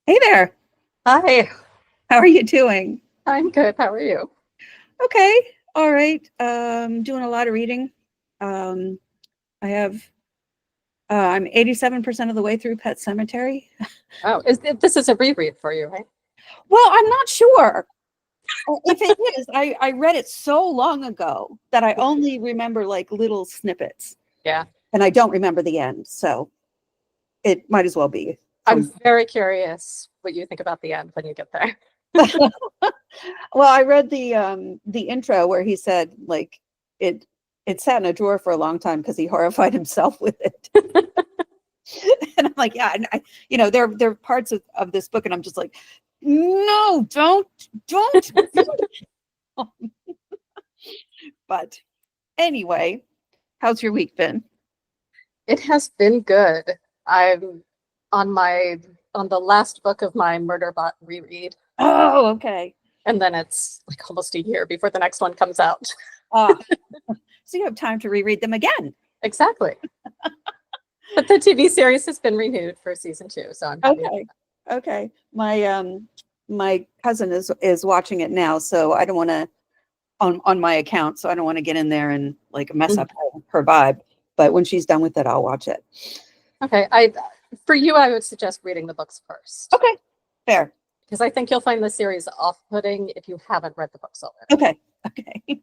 Hey there. Hi, How are you doing? I'm good. How are you? Okay. All right. Doing a lot of reading. Um, I have I'm 87% of the way through Pet Cemetery. Oh, this is a reread for you, right? Well, I'm not sure. If it is, I read it so long ago that I only remember like little snippets Yeah. and I don't remember the end. So it might as well be I'm from very curious what you think about the end when you get there. well, I read the intro where he said like it it sat in a drawer for a long time because he horrified himself with it. And I'm like, yeah, and there are parts of this book, and I'm just like, no, don't. But anyway, how's your week been? It has been good. I'm on my on the last book of my Murderbot reread, Oh, okay. and then it's like almost a year before the next one comes out. Ah, so you have time to reread them again. Exactly. But the TV series has been renewed for season 2, so I'm happy about Okay, okay. My cousin is watching it now, so I don't want to on my account, so I don't want to get in there and like mess that. up her vibe. But when she's done with it, I'll watch it. Okay, for you, I would suggest reading the books first Okay, fair. because I think you'll find the series off-putting if you haven't read the books already. Okay, okay.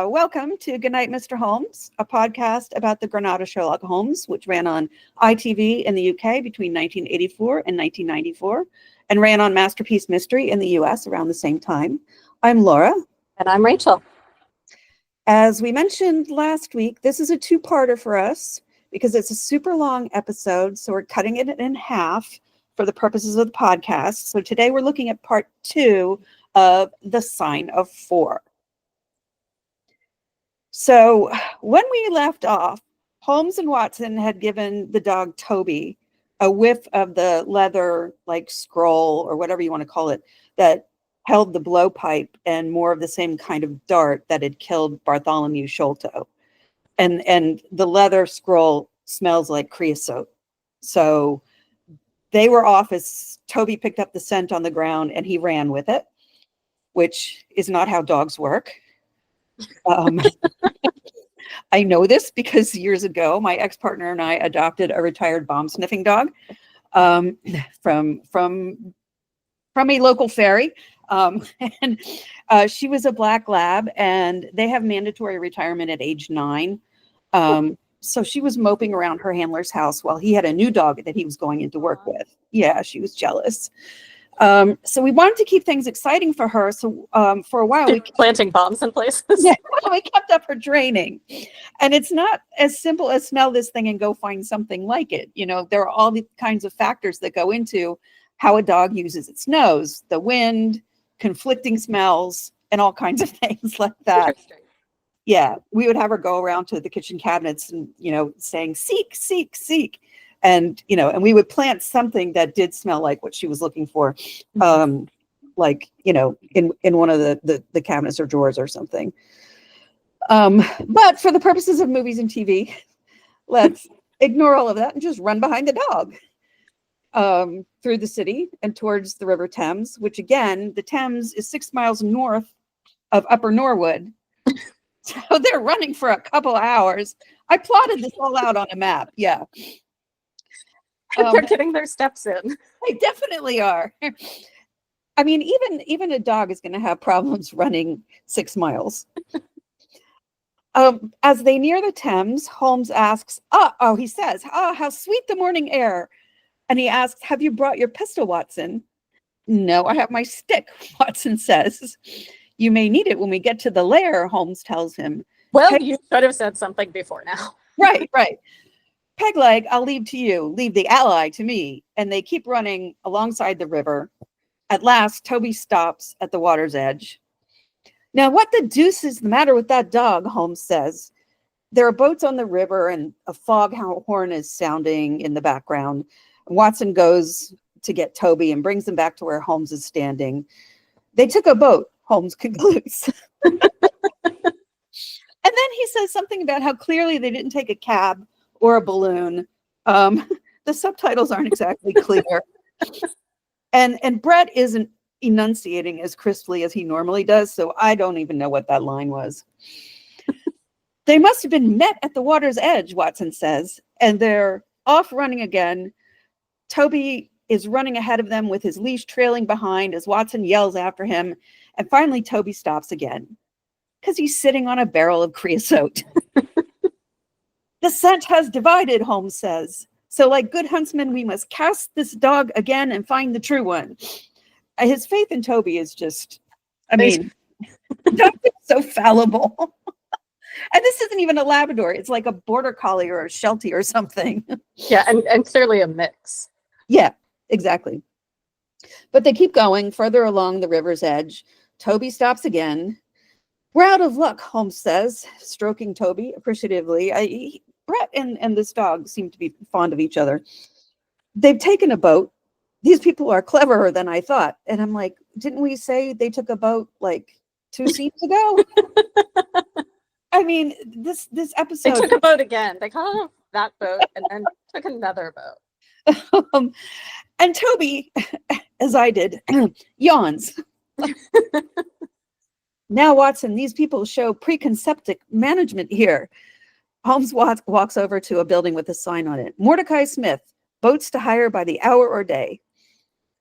Welcome to Goodnight, Mr. Holmes, a podcast about the Granada Sherlock Holmes, which ran on ITV in the UK between 1984 and 1994, and ran on Masterpiece Mystery in the US around the same time. I'm Laura. And I'm Rachel. As we mentioned last week, this is a two-parter for us because it's a super long episode, so we're cutting it in half for the purposes of the podcast. So today we're looking at part 2 of The Sign of Four. So when we left off, Holmes and Watson had given the dog Toby a whiff of the leather like scroll or whatever you want to call it that held the blowpipe and more of the same kind of dart that had killed Bartholomew Sholto. And the leather scroll smells like creosote. So they were off as Toby picked up the scent on the ground and he ran with it, which is not how dogs work. Um, I know this because years ago, my ex-partner and I adopted a retired bomb sniffing dog um, from a local ferry. Um, and she was a black lab, and they have mandatory retirement at age 9. So she was moping around her handler's house while he had a new dog that he was going into work with. Yeah, she was jealous. So we wanted to keep things exciting for her. So for a while, we planting bombs in places. Yeah, we kept up her training. And it's not as simple as smell this thing and go find something like it. There are all the kinds of factors that go into how a dog uses its nose, the wind, conflicting smells, and all kinds of things like that. Yeah, we would have her go around to the kitchen cabinets and, saying, seek, seek, seek. And, and we would plant something that did smell like what she was looking for. Like, in one of the cabinets or drawers or something. But for the purposes of movies and TV, let's ignore all of that and just run behind the dog through the city and towards the River Thames, which again, the Thames is 6 miles north of Upper Norwood. So they're running for a couple of hours. I plotted this all out on a map. Yeah. They're getting their steps in. They definitely are. I mean, even a dog is going to have problems running 6 miles. As they near the Thames, Holmes asks, he says, how sweet the morning air. And he asks, have you brought your pistol, Watson? No, I have my stick, Watson says. You may need it when we get to the lair, Holmes tells him. Well, you should have said something before now. Right. Pegleg, I'll leave to you. Leave the ally to me. And they keep running alongside the river. At last, Toby stops at the water's edge. Now, what the deuce is the matter with that dog? Holmes says. There are boats on the river and a foghorn is sounding in the background. Watson goes to get Toby and brings him back to where Holmes is standing. They took a boat, Holmes concludes. And then he says something about how clearly they didn't take a cab or a balloon. The the subtitles aren't exactly clear. And Brett isn't enunciating as crisply as he normally does, so I don't even know what that line was. They must have been met at the water's edge, Watson says, and they're off running again. Toby is running ahead of them with his leash trailing behind as Watson yells after him, and finally Toby stops again because he's sitting on a barrel of creosote. The scent has divided, Holmes says. So like good huntsmen, we must cast this dog again and find the true one. His faith in Toby is just, I mean, Toby's so fallible. And this isn't even a Labrador. It's like a border collie or a Sheltie or something. Yeah, and clearly a mix. Yeah, exactly. But they keep going further along the river's edge. Toby stops again. We're out of luck, Holmes says, stroking Toby appreciatively. Brett and this dog seem to be fond of each other. They've taken a boat. These people are cleverer than I thought. And I'm like, didn't we say they took a boat like 2 scenes ago? I mean, this episode. They took a boat again. They got off that boat and then took another boat. And Toby, as I did, yawns. Now, Watson, these people show preconceptive management here. Holmes walks over to a building with a sign on it. Mordecai Smith, boats to hire by the hour or day.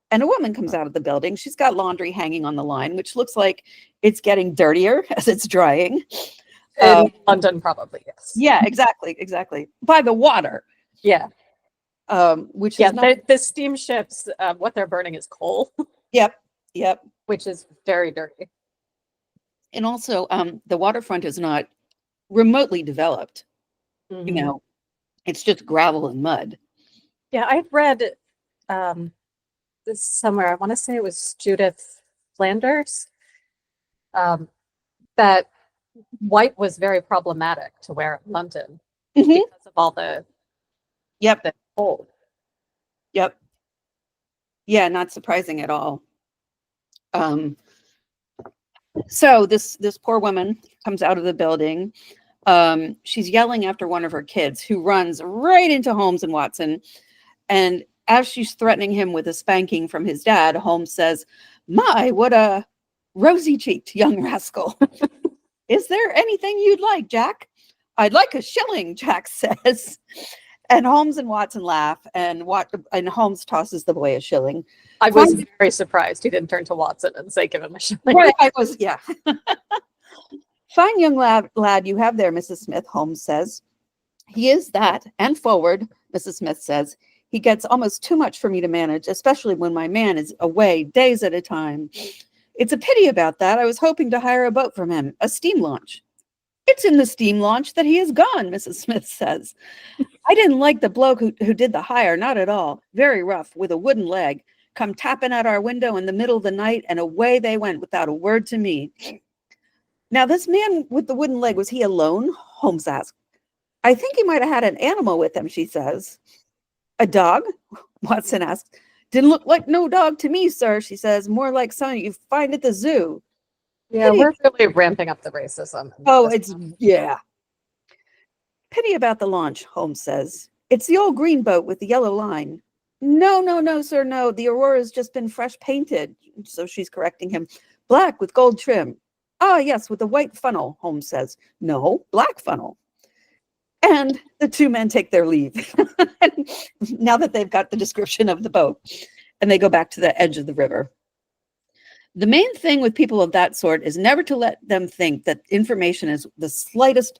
And a woman comes out of the building. She's got laundry hanging on the line, which looks like it's getting dirtier as it's drying. In London, probably, yes. Yeah, exactly. By the water. Yeah. Which is not... the steamships, what they're burning is coal. Yep. Which is very dirty. And also, the waterfront is not remotely developed. Mm-hmm. You know, it's just gravel and mud. Yeah, I've read this somewhere. I want to say it was Judith Flanders. That white was very problematic to wear in London because of all the cold. Yep. Yeah, not surprising at all. So this poor woman comes out of the building. She's yelling after one of her kids who runs right into Holmes and Watson. And as she's threatening him with a spanking from his dad, Holmes says, "My, what a rosy-cheeked young rascal. Is there anything you'd like, Jack?" "I'd like a shilling," Jack says. And Holmes and Watson laugh, and Holmes tosses the boy a shilling. I was very surprised he didn't turn to Watson and say, "Give him a shilling." Right, I was, yeah. "Fine young lad you have there, Mrs. Smith," Holmes says. "He is that, and forward," Mrs. Smith says. "He gets almost too much for me to manage, especially when my man is away days at a time. It's a pity about that. I was hoping to hire a boat from him, a steam launch." "It's in the steam launch that he is gone," Mrs. Smith says. "I didn't like the bloke who did the hire, not at all. Very rough, with a wooden leg. Come tapping at our window in the middle of the night, and away they went without a word to me." Now, this man with the wooden leg, was he alone? Holmes asked. "I think he might have had an animal with him," she says. "A dog?" Watson asked. "Didn't look like no dog to me, sir," she says. "More like something you find at the zoo." Yeah, we're really ramping up the racism. Oh, yeah. "Pity about the launch," Holmes says. "It's the old green boat with the yellow line." No, sir, no. The Aurora's just been fresh painted." So she's correcting him. "Black with gold trim." "Ah, yes, with the white funnel," Holmes says. "No, black funnel." And the two men take their leave now that they've got the description of the boat, and they go back to the edge of the river. The main thing with people of that sort is never to let them think that information is the slightest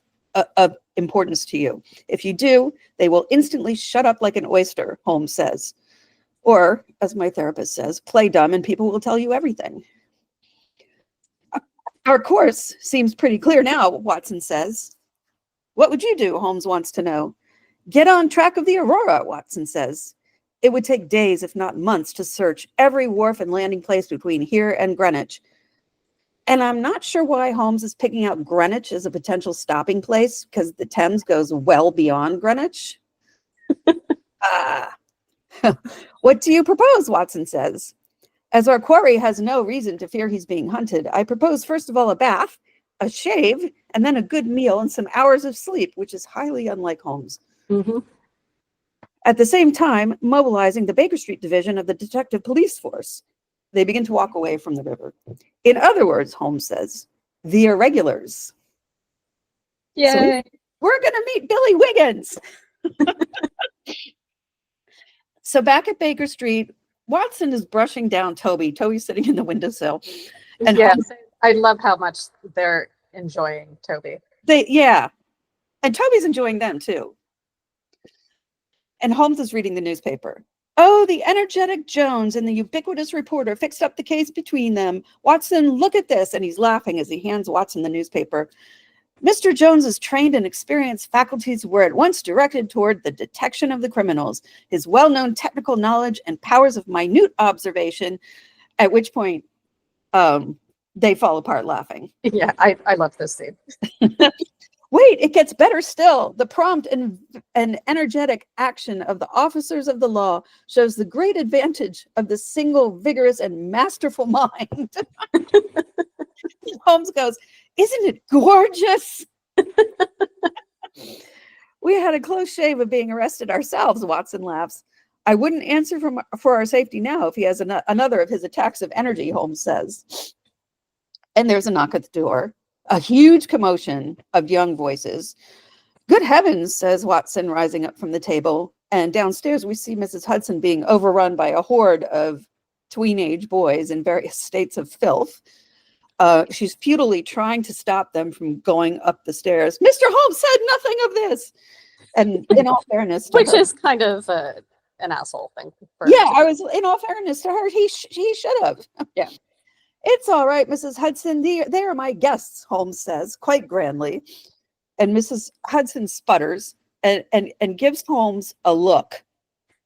of importance to you. If you do, they will instantly shut up like an oyster, Holmes says. Or, as my therapist says, play dumb and people will tell you everything. "Our course seems pretty clear now," Watson says. "What would you do?" Holmes wants to know. "Get on track of the Aurora," Watson says. "It would take days, if not months, to search every wharf and landing place between here and Greenwich." And I'm not sure why Holmes is picking out Greenwich as a potential stopping place, because the Thames goes well beyond Greenwich. "What do you propose?" Watson says. "As our quarry has no reason to fear he's being hunted, I propose first of all a bath, a shave, and then a good meal and some hours of sleep," which is highly unlike Holmes. Mm-hmm. at the same time mobilizing the Baker Street division of the detective police force. They begin to walk away from the river. In other words, Holmes says, the irregulars. Yay. So we're going to meet Billy Wiggins. So back at Baker Street, Watson is brushing down Toby. Toby's sitting in the windowsill. And yes, Holmes, I love how much they're enjoying Toby. And Toby's enjoying them too. And Holmes is reading the newspaper. Oh, the energetic Jones and the ubiquitous reporter fixed up the case between them. Watson, look at this. And he's laughing as he hands Watson the newspaper. Mr. Jones's trained and experienced faculties were at once directed toward the detection of the criminals. His well-known technical knowledge and powers of minute observation, at which point they fall apart laughing. Yeah, I love this scene. Wait, it gets better still. The prompt and energetic action of the officers of the law shows the great advantage of the single, vigorous, and masterful mind. Holmes goes, isn't it gorgeous? We had a close shave of being arrested ourselves, Watson laughs. I wouldn't answer for our safety now if he has another of his attacks of energy, Holmes says. And there's a knock at the door. A huge commotion of young voices. Good heavens, says Watson, rising up from the table. And downstairs we see Mrs. Hudson being overrun by a horde of tween-age boys in various states of filth. She's futilely trying to stop them from going up the stairs. Mr. Holmes said nothing of this. And in all fairness to Which her, is kind of an asshole thing. In all fairness to her, he should have. Yeah. It's all right, Mrs. Hudson. They are my guests, Holmes says, quite grandly. And Mrs. Hudson sputters and gives Holmes a look.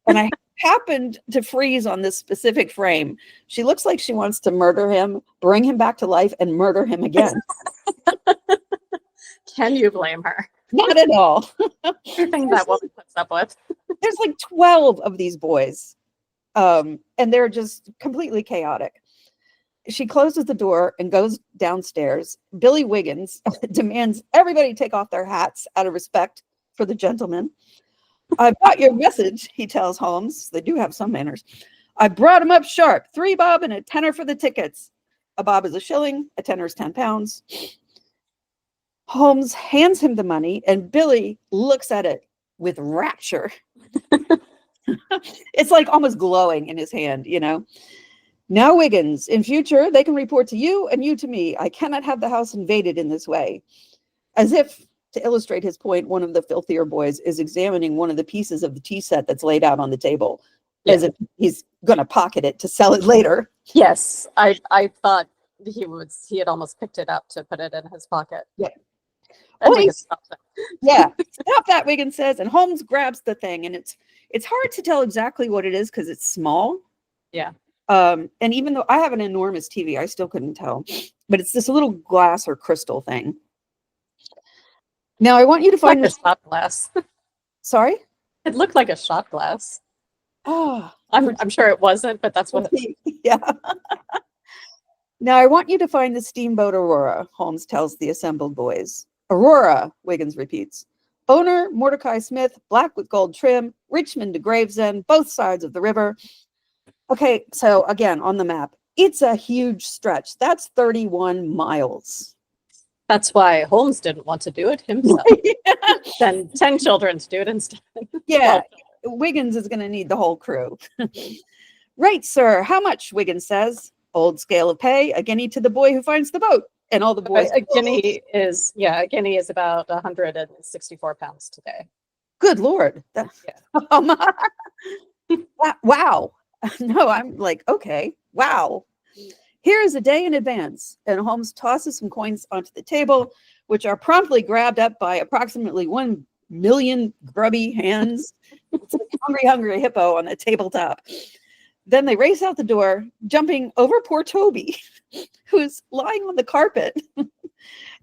And I happened to freeze on this specific frame. She looks like she wants to murder him, bring him back to life, and murder him again. Can you blame her? Not at all. Everything that woman puts up with. There's like 12 of these boys. And they're just completely chaotic. She closes the door and goes downstairs. Billy Wiggins demands everybody take off their hats out of respect for the gentleman. I brought your message, he tells Holmes. They do have some manners. I brought him up sharp. 3 bob and a tenner for the tickets. A bob is a shilling. A tenner is 10 pounds. Holmes hands him the money and Billy looks at it with rapture. It's like almost glowing in his hand, you know. Now, Wiggins, in future, they can report to you and you to me. I cannot have the house invaded in this way. As if to illustrate his point, one of the filthier boys is examining one of the pieces of the tea set that's laid out on the table, as if he's going to pocket it to sell it later. Yes, I thought he had almost picked it up to put it in his pocket. Yeah. Yeah, Stop that, Wiggins says, and Holmes grabs the thing, and it's hard to tell exactly what it is because it's small. Yeah. And even though I have an enormous TV, I still couldn't tell. But it's this little glass or crystal thing. Now, I want you to find like a shot glass. Sorry? It looked like a shot glass. Oh, I'm sure it wasn't, but that's what it yeah. Now, I want you to find the steamboat Aurora, Holmes tells the assembled boys. Aurora, Wiggins repeats. Owner, Mordecai Smith, black with gold trim, Richmond to Gravesend, both sides of the river. Okay, so again, on the map, it's a huge stretch. That's 31 miles. That's why Holmes didn't want to do it himself. Then 10 children to do it instead. Yeah, Wiggins is going to need the whole crew. Right, sir. How much, Wiggins says. Old scale of pay, a guinea to the boy who finds the boat. And all the boys. A guinea is about 164 pounds today. Good Lord. Wow. No, I'm like, okay, wow. Here is a day in advance. And Holmes tosses some coins onto the table, which are promptly grabbed up by approximately 1 million grubby hands. It's like hungry hippo on the tabletop. Then they race out the door, jumping over poor Toby, who's lying on the carpet.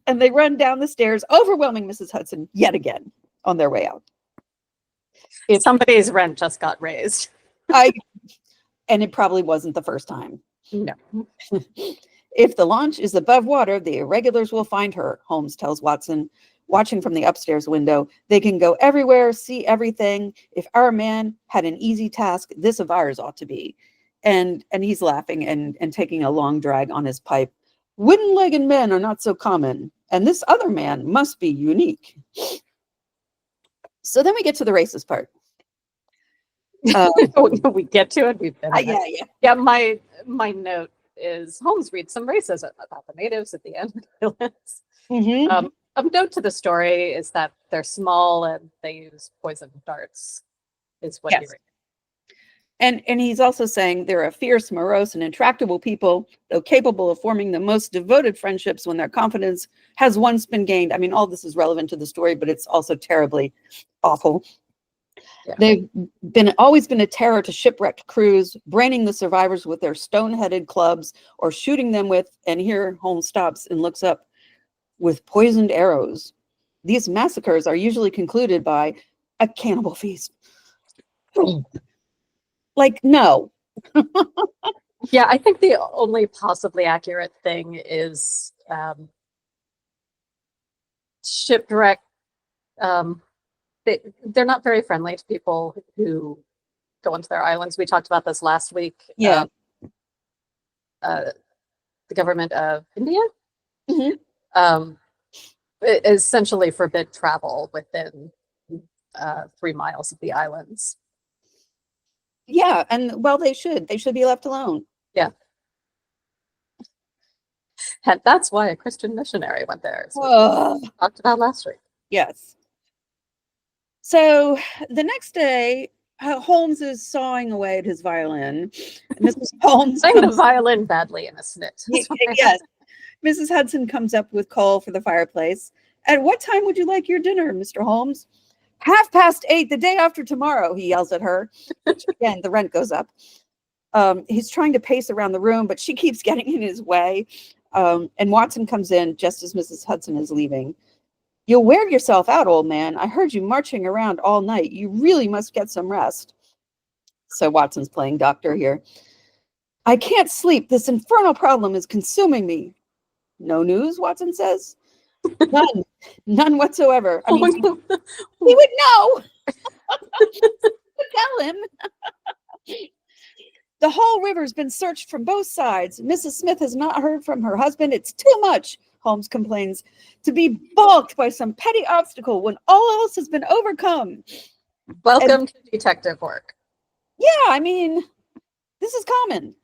And they run down the stairs, overwhelming Mrs. Hudson yet again on their way out. Somebody's rent just got raised. And it probably wasn't the first time. No. If the launch is above water, the irregulars will find her, Holmes tells Watson. watching from the upstairs window. They can go everywhere, see everything. If our man had an easy task, this of ours ought to be. And he's laughing and taking a long drag on his pipe. Wooden-legged men are not so common, and this other man must be unique. So then we get to the racist part. We get to it. We've been in Yeah, it. yeah. Yeah, my note is Holmes reads some racism about the natives at the end of the list. Mm-hmm. A note to the story is that they're small and they use poison darts. Is what he reads. And he's also saying they're a fierce, morose, and intractable people, though capable of forming the most devoted friendships when their confidence has once been gained. I mean, all this is relevant to the story, but it's also terribly awful. Yeah. They've always been a terror to shipwrecked crews, braining the survivors with their stone-headed clubs or shooting them with, and here Holmes stops and looks up, with poisoned arrows. These massacres are usually concluded by a cannibal feast. Like, no. Yeah, I think the only possibly accurate thing is shipwreck. They're not very friendly to people who go into their islands. We talked about this last week. Yeah. The government of India Mm-hmm. Essentially forbid travel within 3 miles of the islands. Yeah, and well, they should be left alone. Yeah. And that's why a Christian missionary went there, as we talked about last week. Yes. So the next day, Holmes is sawing away at his violin. Mrs. Holmes playing the violin badly in a snit. Yes. Mrs. Hudson comes up with coal for the fireplace. At what time would you like your dinner, Mr. Holmes? 8:30, the day after tomorrow, he yells at her. Again, the rent goes up. He's trying to pace around the room, but she keeps getting in his way. And Watson comes in just as Mrs. Hudson is leaving. You'll wear yourself out, old man. I heard you marching around all night. You really must get some rest. So Watson's playing doctor here. I can't sleep. This infernal problem is consuming me. No news, Watson says. None whatsoever. I mean, he would know. Tell him. The whole river's been searched from both sides. Mrs. Smith has not heard from her husband. It's too much, Holmes complains, to be balked by some petty obstacle when all else has been overcome. Welcome to detective work. Yeah, I mean, this is common.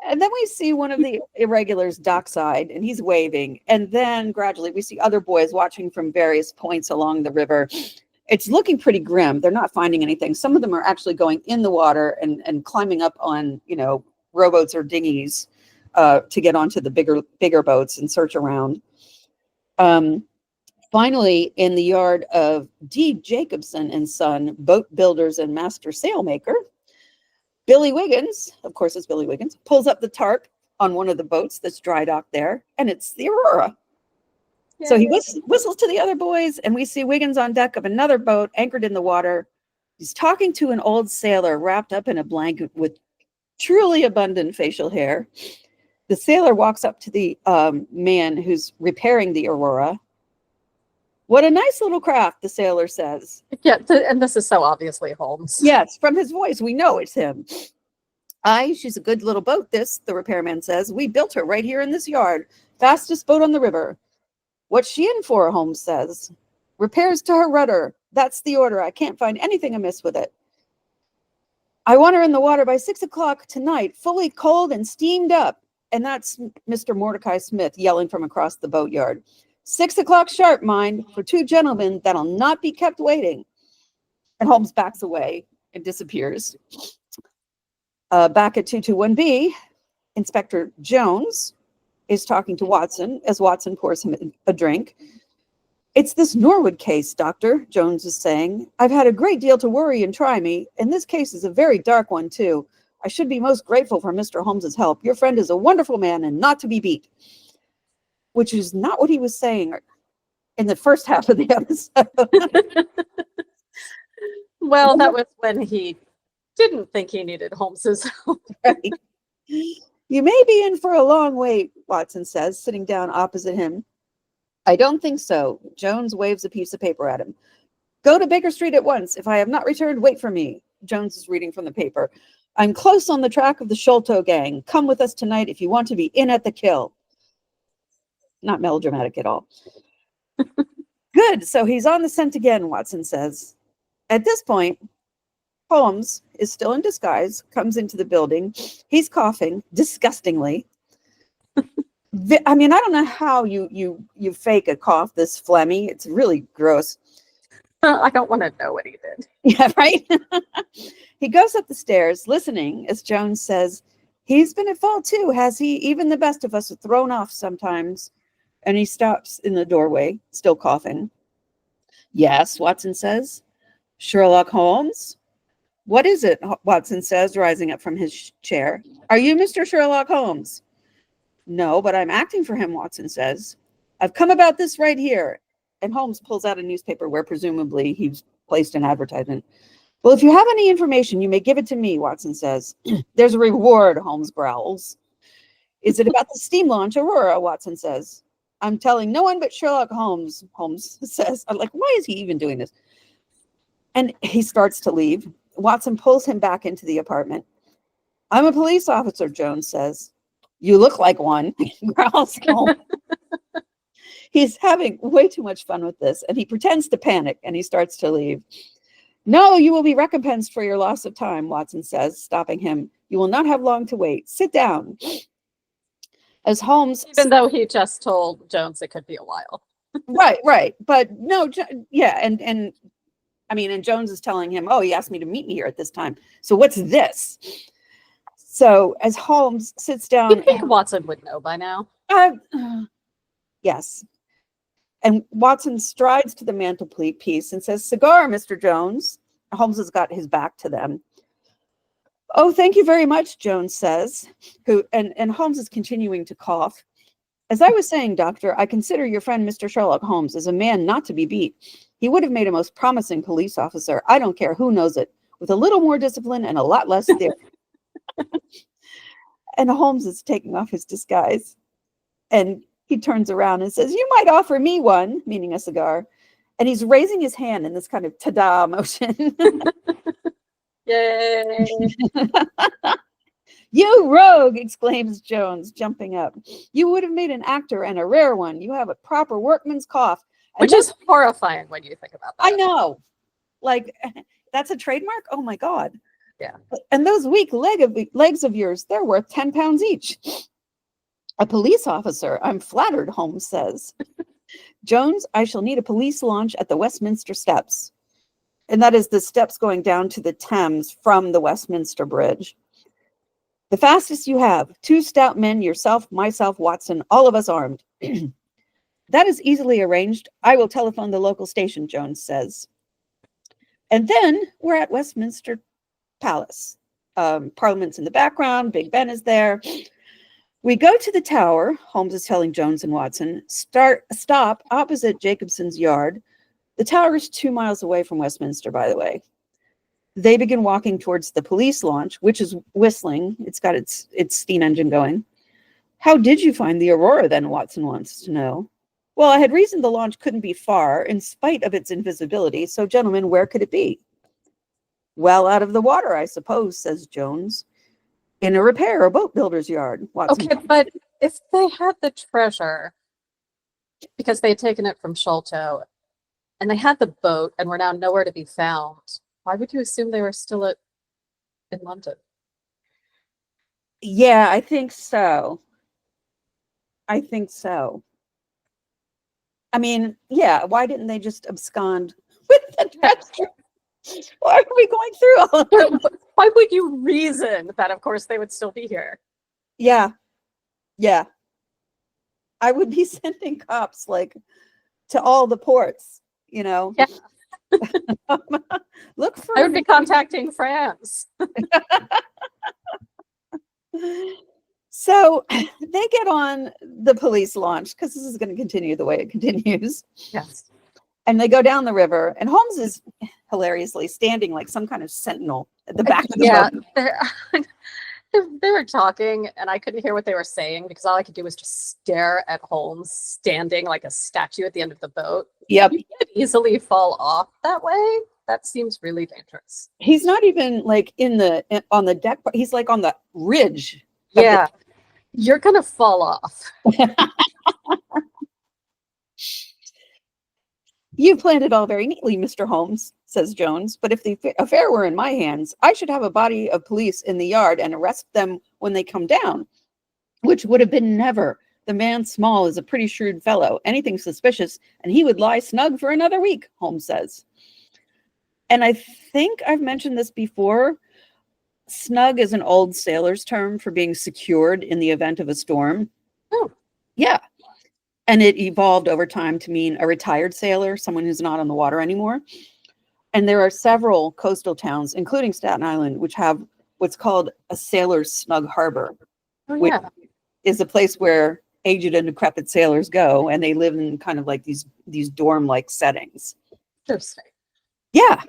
And then we see one of the irregulars dockside, and he's waving. And then gradually we see other boys watching from various points along the river. It's looking pretty grim. They're not finding anything. Some of them are actually going in the water and climbing up on, rowboats or dinghies to get onto the bigger boats and search around. Finally, in the yard of D. Jacobson and Son, boat builders and master sailmaker, Billy Wiggins, of course it's Billy Wiggins, pulls up the tarp on one of the boats that's dry docked there, and it's the Aurora. Yay. So he whistles to the other boys, and we see Wiggins on deck of another boat anchored in the water. He's talking to an old sailor wrapped up in a blanket with truly abundant facial hair. The sailor walks up to the man who's repairing the Aurora. What a nice little craft, the sailor says. Yeah, and this is so obviously Holmes. Yes, from his voice, we know it's him. Aye, she's a good little boat, this, the repairman says. We built her right here in this yard. Fastest boat on the river. What's she in for, Holmes says. Repairs to her rudder. That's the order. I can't find anything amiss with it. I want her in the water by 6 o'clock tonight, fully coaled and steamed up. And that's Mr. Mordecai Smith yelling from across the boatyard. 6 o'clock sharp, mind, for 2 gentlemen that'll not be kept waiting. And Holmes backs away and disappears. Back at 221B, Inspector Jones is talking to Watson as Watson pours him a drink. It's this Norwood case, Doctor, Jones is saying. I've had a great deal to worry and try me, and this case is a very dark one, too. I should be most grateful for Mr. Holmes's help. Your friend is a wonderful man and not to be beat. Which is not what he was saying in the first half of the episode. Well, that was when he didn't think he needed Holmes's help. Right. You may be in for a long wait, Watson says, sitting down opposite him. I don't think so. Jones waves a piece of paper at him. Go to Baker Street at once. If I have not returned, wait for me. Jones is reading from the paper. I'm close on the track of the Sholto gang. Come with us tonight if you want to be in at the kill. Not melodramatic at all. Good. So he's on the scent again, Watson says. At this point, Holmes is still in disguise, comes into the building. He's coughing disgustingly. I mean, I don't know how you fake a cough this phlegmy. It's really gross. I don't want to know what he did. Yeah, right? He goes up the stairs, listening, as Jones says, he's been at fault too, has he? Even the best of us are thrown off sometimes. And he stops in the doorway, still coughing. Yes, Watson says. Sherlock Holmes? What is it? Watson says, rising up from his chair. Are you Mr. Sherlock Holmes? No, but I'm acting for him, Watson says. I've come about this right here. And Holmes pulls out a newspaper where presumably he's placed an advertisement. Well, if you have any information, you may give it to me, Watson says. There's a reward, Holmes growls. Is it about the steam launch, Aurora? Watson says. I'm telling no one but Sherlock Holmes, Holmes says. I'm like, why is he even doing this? And he starts to leave. Watson pulls him back into the apartment. I'm a police officer, Jones says. You look like one, growls Holmes. He's having way too much fun with this, and he pretends to panic, and he starts to leave. No, you will be recompensed for your loss of time, Watson says, stopping him. You will not have long to wait. Sit down. As Holmes... Even though he just told Jones it could be a while. Right. But no, yeah, and I mean, and Jones is telling him, oh, he asked me to meet me here at this time. So what's this? So as Holmes sits down... You think Watson would know by now? Yes. And Watson strides to the mantelpiece and says, cigar, Mr. Jones. Holmes has got his back to them. Oh, thank you very much, Jones says, and Holmes is continuing to cough. As I was saying, Doctor, I consider your friend Mr. Sherlock Holmes as a man not to be beat. He would have made a most promising police officer. I don't care who knows it, with a little more discipline and a lot less theory. And Holmes is taking off his disguise. And he turns around and says, you might offer me one, meaning a cigar. And he's raising his hand in this kind of ta-da motion. Yay! You rogue, exclaims Jones, jumping up. You would have made an actor and a rare one. You have a proper workman's cough. Which is horrifying when you think about that. I know. Like, that's a trademark? Oh, my God. Yeah. And those weak legs of yours, they're worth 10 pounds each. A police officer, I'm flattered, Holmes says. Jones, I shall need a police launch at the Westminster steps. And that is the steps going down to the Thames from the Westminster Bridge. The fastest you have, 2 stout men, yourself, myself, Watson, all of us armed. That is easily arranged. I will telephone the local station, Jones says. And then we're at Westminster Palace. Parliament's in the background. Big Ben is there. We go to the tower, Holmes is telling Jones and Watson, stop opposite Jacobson's yard. The tower is 2 miles away from Westminster, by the way. They begin walking towards the police launch, which is whistling. It's got its steam engine going. How did you find the Aurora, then, Watson wants to know. Well, I had reasoned the launch couldn't be far, in spite of its invisibility. So, gentlemen, where could it be? Well out of the water, I suppose, says Jones. In a repair or boat builder's yard, Watson. Okay, but if they had the treasure, because they had taken it from Sholto, and they had the boat and were now nowhere to be found, why would you assume they were still in London? Yeah, I think so. I mean, yeah, why didn't they just abscond with the treasure? Why are we going through all of that? Why would you reason that, of course, they would still be here? Yeah. I would be sending cops, like, to all the ports, you know? Yeah. Look for... I would be contacting France. So they get on the police launch, because this is going to continue the way it continues. Yes. And they go down the river, and Holmes is hilariously standing like some kind of sentinel at the back of the boat. They were talking, and I couldn't hear what they were saying because all I could do was just stare at Holmes standing like a statue at the end of the boat. Yep. You could easily fall off that way. That seems really dangerous. He's not even like on the deck, but he's like on the ridge. Yeah, you're gonna fall off. You planned it all very neatly, Mr. Holmes, says Jones. But if the affair were in my hands, I should have a body of police in the yard and arrest them when they come down, which would have been never. The man Small is a pretty shrewd fellow. Anything suspicious, and he would lie snug for another week, Holmes says. And I think I've mentioned this before. Snug is an old sailor's term for being secured in the event of a storm. Oh. Yeah. And it evolved over time to mean a retired sailor, someone who's not on the water anymore. And there are several coastal towns, including Staten Island, which have what's called a sailor's snug harbor, which is a place where aged and decrepit sailors go, and they live in kind of like these dorm-like settings. Interesting. Yeah.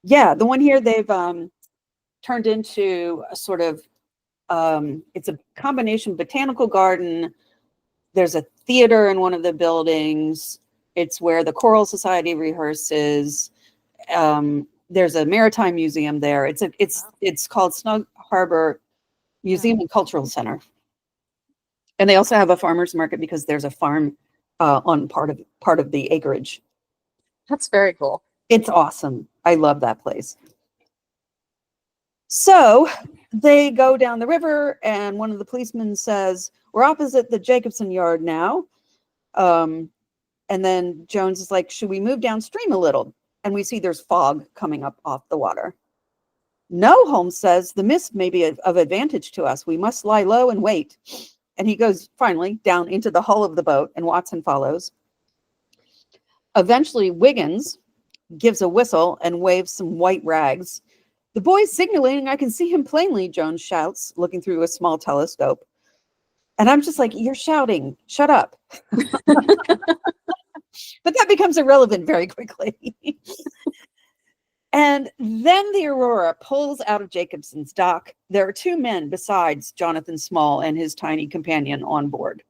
Yeah. The one here, they've turned into a sort of, it's a combination botanical garden. There's a theater in one of the buildings. It's where the Choral Society rehearses. There's a maritime museum there. It's called Snug Harbor Museum and Cultural Center. And they also have a farmer's market because there's a farm on part of the acreage. That's very cool. It's awesome. I love that place. So they go down the river, and one of the policemen says, "We're opposite the Jacobson yard now." And then Jones is like, "Should we move downstream a little?" And we see there's fog coming up off the water. "No," Holmes says, "the mist may be of advantage to us. We must lie low and wait." And he goes finally down into the hull of the boat, and Watson follows. Eventually, Wiggins gives a whistle and waves some white rags. "The boy's signaling. I can see him plainly," Jones shouts, looking through a small telescope. And I'm just like, "You're shouting. Shut up." But that becomes irrelevant very quickly. And then the Aurora pulls out of Jacobson's dock. There are two men besides Jonathan Small and his tiny companion on board.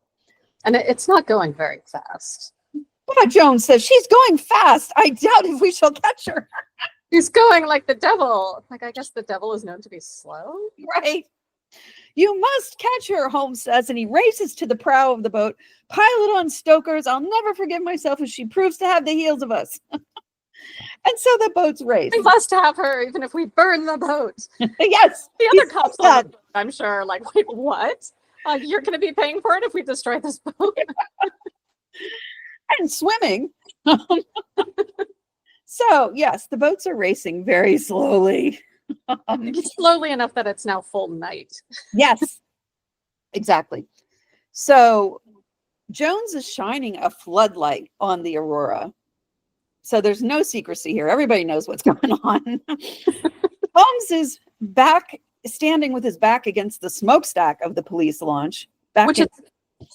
And it's not going very fast. But Jones says, "She's going fast. I doubt if we shall catch her." He's going like the devil. Like, I guess the devil is known to be slow. Right. "You must catch her," Holmes says, and he races to the prow of the boat. "Pile it on, stokers. I'll never forgive myself if she proves to have the heels of us." And so the boats race. We must have her, even if we burn the boat. Yes. The other cops, I'm sure, like, wait, what? You're going to be paying for it if we destroy this boat? And swimming. So, yes, the boats are racing very slowly. Slowly enough that it's now full night. Yes, exactly. So Jones is shining a floodlight on the Aurora. So there's no secrecy here. Everybody knows what's going on. Holmes is standing with his back against the smokestack of the police launch. Which is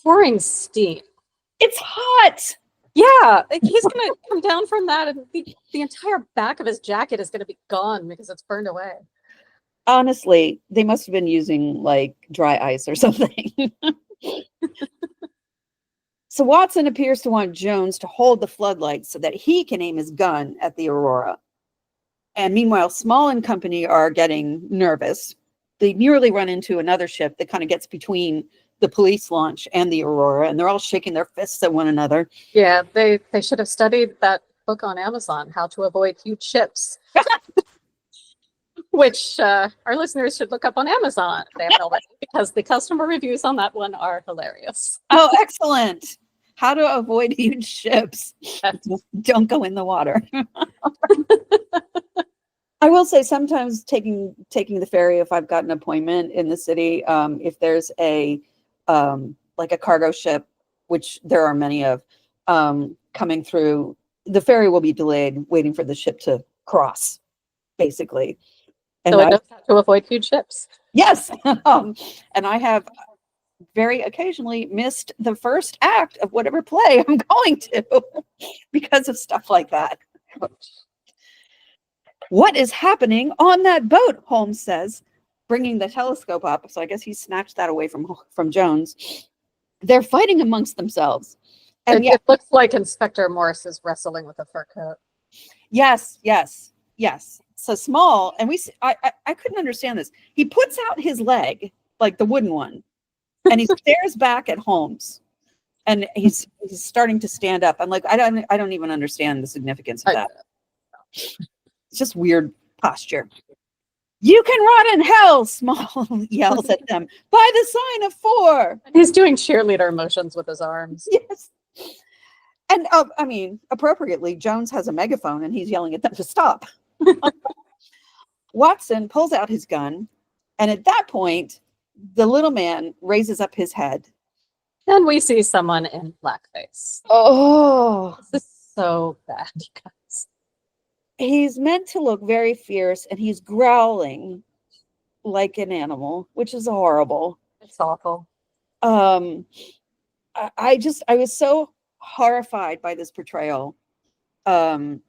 pouring steam. It's hot. Yeah, he's going to come down from that, and the entire back of his jacket is going to be gone because it's burned away. Honestly, they must have been using like dry ice or something. So Watson appears to want Jones to hold the floodlights so that he can aim his gun at the Aurora. And meanwhile, Small and company are getting nervous. They nearly run into another ship that kind of gets between the police launch and the Aurora, and they're all shaking their fists at one another. Yeah, they should have studied that book on Amazon, How to Avoid Huge Ships, which our listeners should look up on Amazon. They have already, because the customer reviews on that one are hilarious. Oh, excellent. How to avoid huge ships. Don't go in the water. I will say sometimes taking the ferry, if I've got an appointment in the city, if there's a like a cargo ship, which there are many of, coming through, the ferry will be delayed waiting for the ship to cross, basically. And so it knows how to avoid huge ships. Yes. And I have very occasionally missed the first act of whatever play I'm going to because of stuff like that. "What is happening on that boat?" Holmes says. bringing the telescope up. So I guess he snatched that away from Jones. They're fighting amongst themselves. And It looks like Inspector Morse is wrestling with a fur coat. yes. So Small, and I couldn't understand this. He puts out his leg, like the wooden one, and he stares back at Holmes. And he's starting to stand up. I'm like, I don't even understand the significance of that. It's just weird posture. You can rot in hell, Small yells at them, by the sign of 4. And he's doing cheerleader motions with his arms. Yes. And I mean, appropriately, Jones has a megaphone and he's yelling at them to stop. Watson pulls out his gun. And at that point, the little man raises up his head. And we see someone in blackface. Oh, This is so bad, you guys. he's meant to look very fierce and he's growling like an animal, which is horrible. It's awful. I was so horrified by this portrayal. And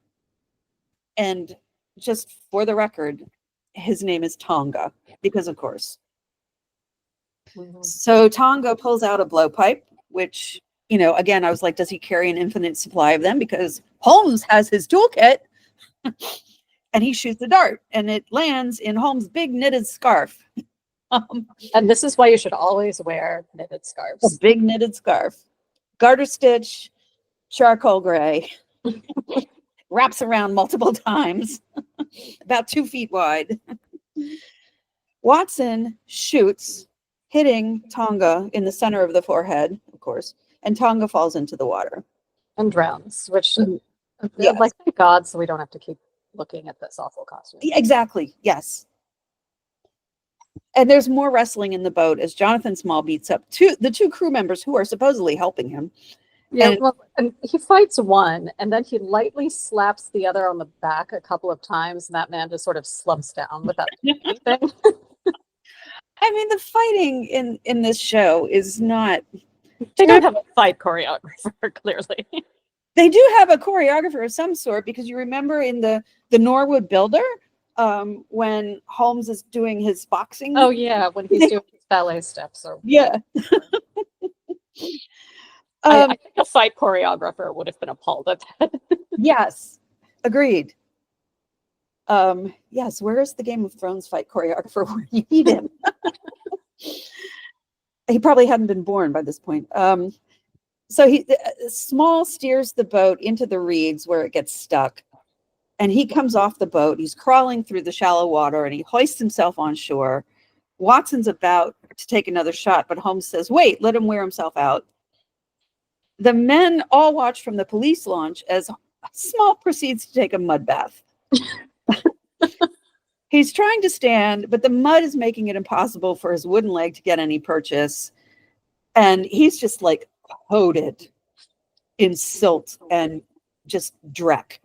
just for the record, his name is Tonga, because of course. Mhm. So Tonga pulls out a blowpipe, which, again, I was like, does he carry an infinite supply of them? Because Holmes has his toolkit. And he shoots a dart, and it lands in Holmes' big knitted scarf. And this is why you should always wear knitted A scarves. big knitted scarf, garter stitch, charcoal gray, wraps around multiple times, about 2 feet wide. Watson shoots, hitting Tonga in the center of the forehead, of course, and Tonga falls into the water. And drowns, which, Yes. like, thank God, so we don't have to keep looking at this awful costume. Exactly, yes. And there's more wrestling in the boat as Jonathan Small beats up the two crew members who are supposedly helping him. Yeah, And- well, and he fights one, and then he lightly slaps the other on the back a couple of times, and that man just sort of slumps down without doing anything. I mean, the fighting in this show is not. They don't have a fight choreographer, clearly. They do have a choreographer of some sort, because you remember in the Norwood Builder, when Holmes is doing his boxing. Oh yeah, when he's doing his ballet steps. Or Yeah. I think a fight choreographer would have been appalled at that. Yes, agreed. Yes, where is the Game of Thrones fight choreographer where you need him? He probably hadn't been born by this point. So Small steers the boat into the reeds where it gets stuck. And he comes off the boat. He's crawling through the shallow water and he hoists himself on shore. Watson's about to take another shot, but Holmes says, wait, let him wear himself out. The men all watch from the police launch as Small proceeds to take a mud bath. He's trying to stand, but the mud is making it impossible for his wooden leg to get any purchase. And he's just like coated in silt and just dreck.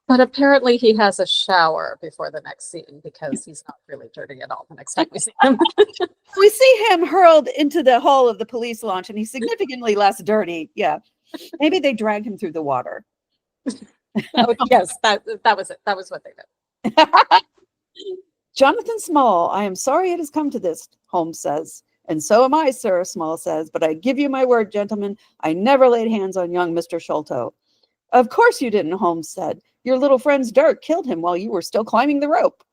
But apparently he has a shower before the next scene because he's not really dirty at all the next time we see him. We see him hurled into the hull of the police launch and he's significantly less dirty. Yeah. Maybe they dragged him through the water. Yes, that was it. That was what they did. Jonathan Small, I am sorry it has come to this, Holmes says. And so am I, sir, Small says. But I give you my word, gentlemen, I never laid hands on young Mr. Sholto. Of course you didn't, Holmes said. Your little friend's dart killed him while you were still climbing the rope.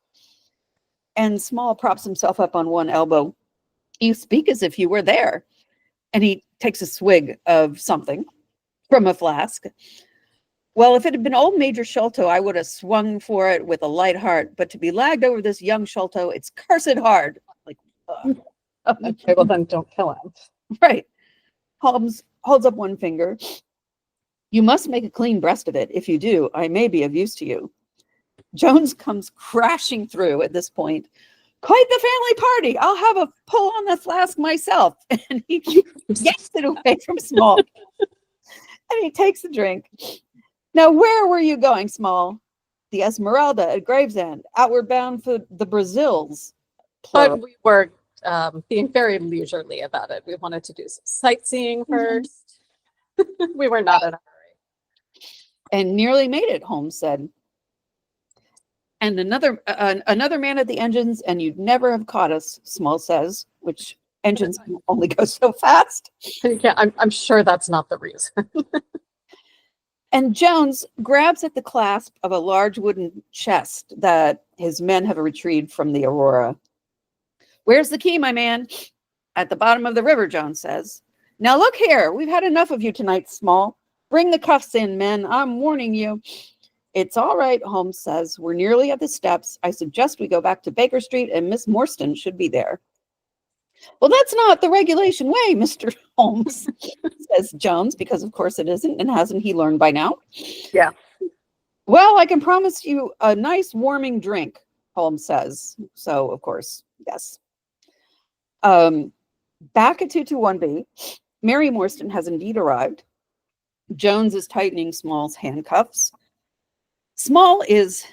And Small props himself up on one elbow. You speak as if you were there. And he takes a swig of something from a flask. Well, if it had been old Major Sholto, I would have swung for it with a light heart. But to be lagged over this young Sholto, it's cursed hard. Like, Okay, well then don't kill him. Right. Holmes holds up one finger. You must make a clean breast of it. If you do, I may be of use to you. Jones comes crashing through at this point. Quite the family party. I'll have a pull on the flask myself. And he yanks it away from Small. And he takes a drink. Now, where were you going, Small? The Esmeralda at Gravesend, outward bound for the Brazils. Plural. But we were being very leisurely about it. We wanted to do some sightseeing first. We were not in a hurry. And nearly made it, Holmes said. And another man at the engines, and you'd never have caught us, Small says, which engines can only go so fast. Yeah, I'm sure that's not the reason. And Jones grabs at the clasp of a large wooden chest that his men have retrieved from the Aurora. Where's the key, my man? At the bottom of the river, Jones says. Now look here, we've had enough of you tonight, Small. Bring the cuffs in, men. I'm warning you. It's all right, Holmes says. We're nearly at the steps. I suggest we go back to Baker Street, and Miss Morstan should be there. Well, that's not the regulation way, Mr. Holmes, says Jones, because of course it isn't, and hasn't he learned by now? Yeah. Well, I can promise you a nice warming drink, Holmes says. So, of course, yes. Back at 221B, Mary Morstan has indeed arrived. Jones is tightening Small's handcuffs. Small is,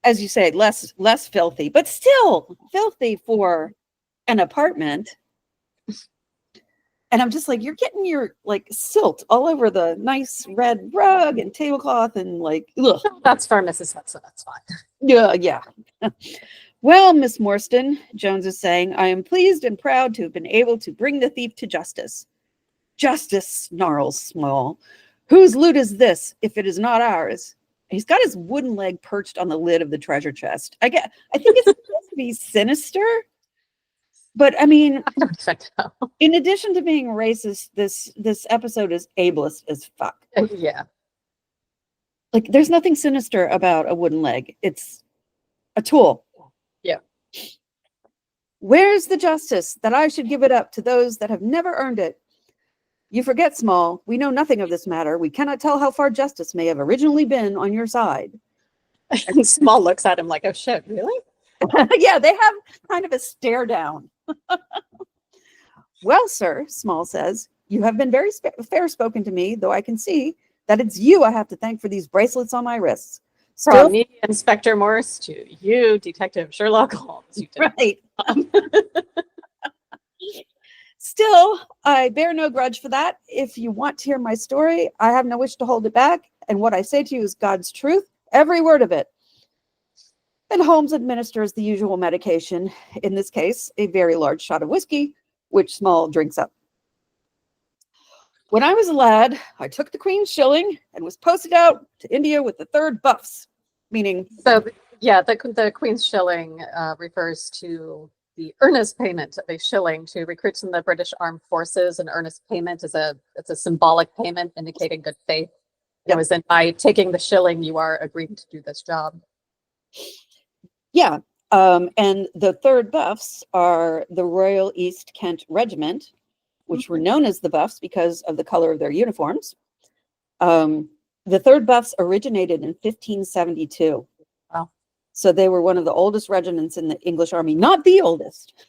as you say, less filthy, but still filthy for an apartment. And I'm just like, you're getting your like silt all over the nice red rug and tablecloth and like, ugh. That's for Mrs. Hudson. That's fine. Yeah. Well, Miss Morstan, Jones is saying, I am pleased and proud to have been able to bring the thief to justice. Justice, snarls Small. Whose loot is this, if it is not ours? He's got his wooden leg perched on the lid of the treasure chest. I think it's supposed to be sinister, but I mean, I don't think so. in addition to being racist, this episode is ableist as fuck. Yeah. Like, there's nothing sinister about a wooden leg. It's a tool. Yeah. Where's the justice that I should give it up to those that have never earned it? You forget, Small. We know nothing of this matter. We cannot tell how far justice may have originally been on your side. And Small looks at him like, oh shit, really? Yeah, they have kind of a stare down. Well, sir, Small says, you have been very fair spoken to me, though I can see that it's you I have to thank for these bracelets on my wrists. Still, From me, Inspector Morse, to you, Detective Sherlock Holmes. You did. right. Still, I bear no grudge for that. If you want to hear my story, I have no wish to hold it back. And what I say to you is God's truth, every word of it. And Holmes administers the usual medication, in this case, a very large shot of whiskey, which Small drinks up. When I was a lad, I took the Queen's shilling and was posted out to India with the 3rd Buffs, meaning... So, yeah, the Queen's shilling refers to the earnest payment of a shilling to recruits in the British Armed Forces. An earnest payment is it's a symbolic payment indicating good faith. Yep. It was in by taking the shilling, you are agreeing to do this job. Yeah, and the 3rd Buffs are the Royal East Kent Regiment, which were known as the Buffs because of the color of their uniforms. The 3rd Buffs originated in 1572. Wow. So they were one of the oldest regiments in the English Army, not the oldest.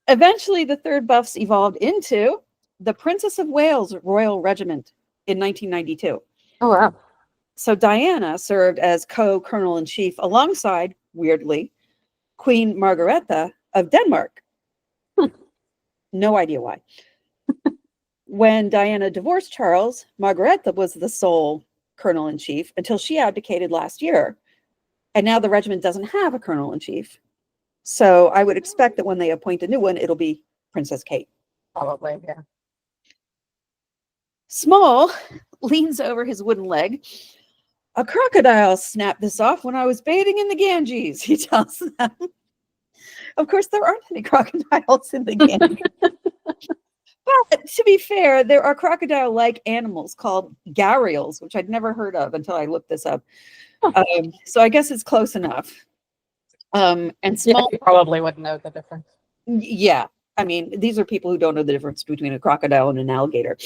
Eventually, the 3rd Buffs evolved into the Princess of Wales Royal Regiment in 1992. Oh, wow. So Diana served as co-colonel-in-chief alongside, weirdly, Queen Margaretha of Denmark. No idea why. When Diana divorced Charles, Margaretha was the sole colonel-in-chief until she abdicated last year. And now the regiment doesn't have a colonel-in-chief. So I would expect that when they appoint a new one, it'll be Princess Kate. Probably, yeah. Small leans over his wooden leg. A crocodile snapped this off when I was bathing in the Ganges, he tells them. Of course, there aren't any crocodiles in the Ganges. But to be fair, there are crocodile-like animals called gharials, which I'd never heard of until I looked this up. So I guess it's close enough. And Small, you probably wouldn't know the difference. Yeah, I mean, these are people who don't know the difference between a crocodile and an alligator.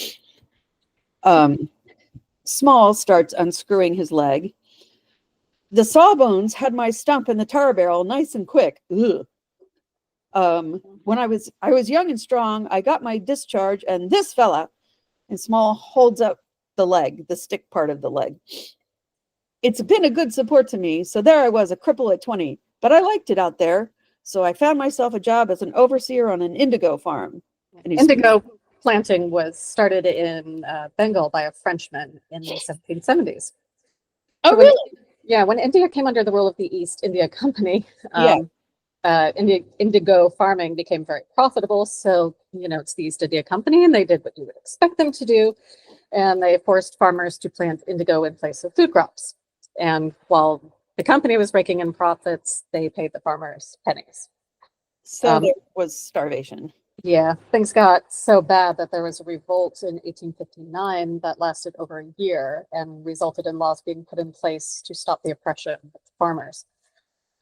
Small starts unscrewing his leg. The sawbones had my stump in the tar barrel nice and quick. Ugh. When I was young and strong, I got my discharge, and this fella, and Small holds up the leg, the stick part of the leg. It's been a good support to me. So there I was, a cripple at 20, but I liked it out there. So I found myself a job as an overseer on an indigo farm. And indigo planting was started in Bengal by a Frenchman in the 1770s. Oh, So really? Yeah, when India came under the rule of the East India Company, Yeah. indigo farming became very profitable. So, it's the East India Company, and they did what you would expect them to do. And they forced farmers to plant indigo in place of food crops. And while the company was raking in profits, they paid the farmers pennies. So there was starvation. Yeah, things got so bad that there was a revolt in 1859 that lasted over a year and resulted in laws being put in place to stop the oppression of farmers.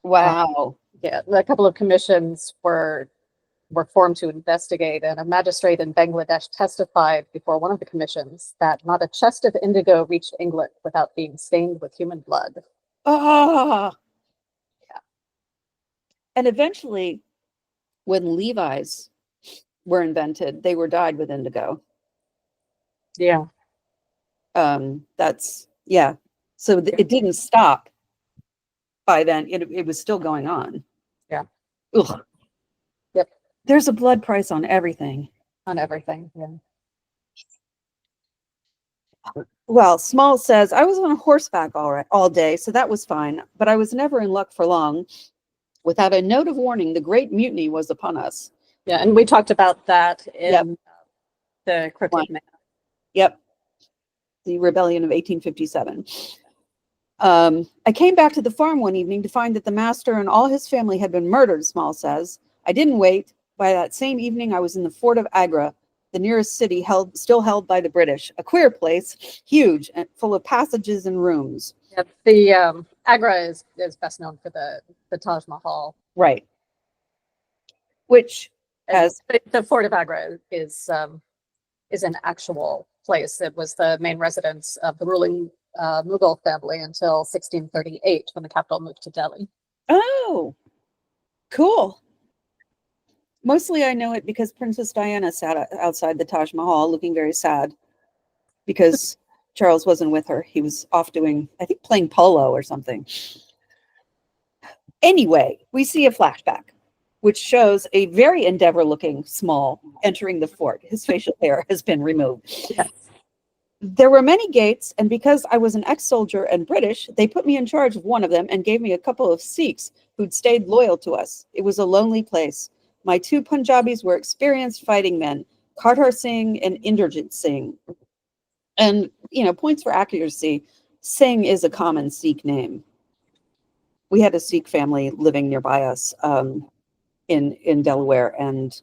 Wow. Yeah, a couple of commissions were formed to investigate, and a magistrate in Bangladesh testified before one of the commissions that not a chest of indigo reached England without being stained with human blood. Ah. Yeah. And eventually, when Levi's were invented, they were dyed with indigo. Yeah. That's yeah. So it didn't stop by then. It was still going on. Yeah. Ugh. Yep. There's a blood price on everything. On everything. Yeah. Well, Small says, I was on horseback all day, so that was fine, but I was never in luck for long. Without a note of warning, the Great Mutiny was upon us. Yeah, and we talked about that in the Crooked Man. Yep. The rebellion of 1857. I came back to the farm one evening to find that the master and all his family had been murdered, Small says. I didn't wait. By that same evening, I was in the fort of Agra, the nearest city still held by the British. A queer place, huge, and full of passages and rooms. Yeah, the Agra is best known for the Taj Mahal. Right. Which has the fort of Agra is an actual place. It was the main residence of the ruling Mughal family until 1638, when the capital moved to Delhi. Oh, cool. Mostly I know it because Princess Diana sat outside the Taj Mahal looking very sad because Charles wasn't with her. He was off doing, I think, playing polo or something. Anyway, we see a flashback, which shows a very Endeavor-looking Small entering the fort. His facial hair has been removed. Yes. There were many gates, and because I was an ex-soldier and British, they put me in charge of one of them and gave me a couple of Sikhs who'd stayed loyal to us. It was a lonely place. My two Punjabis were experienced fighting men, Kartar Singh and Inderjit Singh. And, points for accuracy, Singh is a common Sikh name. We had a Sikh family living nearby us in Delaware, and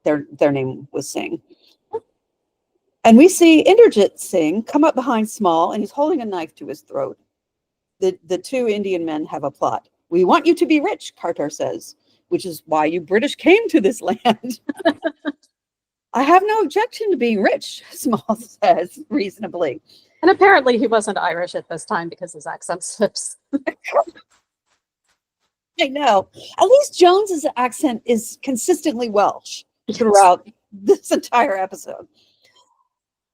their name was Singh. And we see Inderjit Singh come up behind Small, and he's holding a knife to his throat. The two Indian men have a plot. We want you to be rich, Kartar says, which is why you British came to this land. I have no objection to being rich, Small says reasonably. And apparently he wasn't Irish at this time because his accent slips. I know. At least Jones's accent is consistently Welsh throughout this entire episode.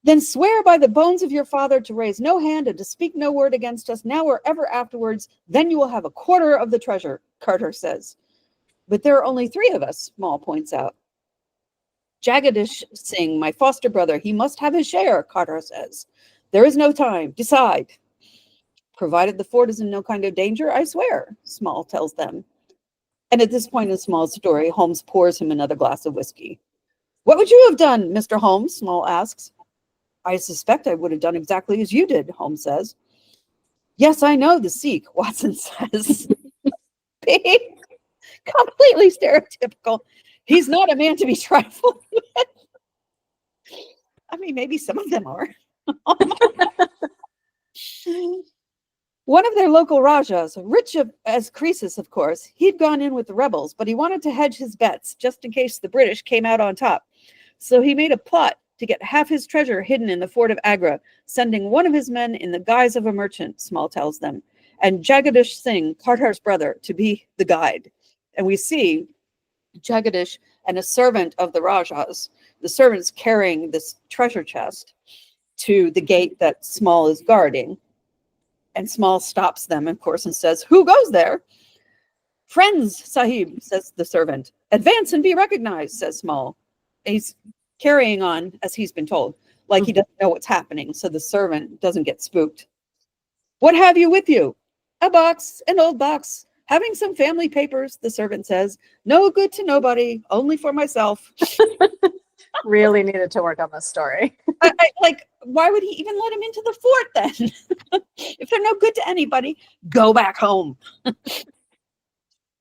Then swear by the bones of your father to raise no hand and to speak no word against us now or ever afterwards. Then you will have a quarter of the treasure, Kartar says. But there are only 3 of us, Small points out. Jagadish Singh, my foster brother, he must have his share, Kartar says. There is no time. Decide. Provided the fort is in no kind of danger, I swear, Small tells them. And at this point in Small's story, Holmes pours him another glass of whiskey. What would you have done, Mr. Holmes? Small asks. I suspect I would have done exactly as you did, Holmes says. Yes, I know, the Sikh, Watson says. Completely stereotypical. He's not a man to be trifled with. I mean, maybe some of them are. One of their local Rajas, rich as Croesus, of course, he'd gone in with the rebels, but he wanted to hedge his bets just in case the British came out on top. So he made a plot to get half his treasure hidden in the fort of Agra, sending one of his men in the guise of a merchant, Small tells them, and Jagadish Singh, Kartar's brother, to be the guide. And we see Jagadish and a servant of the Rajas, the servant's carrying this treasure chest to the gate that Small is guarding. And Small stops them, of course, and says, who goes there? Friends, Sahib, says the servant. Advance and be recognized, says Small. And he's carrying on, as he's been told, like he doesn't know what's happening, so the servant doesn't get spooked. What have you with you? A box, an old box. Having some family papers, the servant says. No good to nobody, only for myself. Really needed to work on this story. Like, why would he even let him into the fort then? If they're no good to anybody, go back home.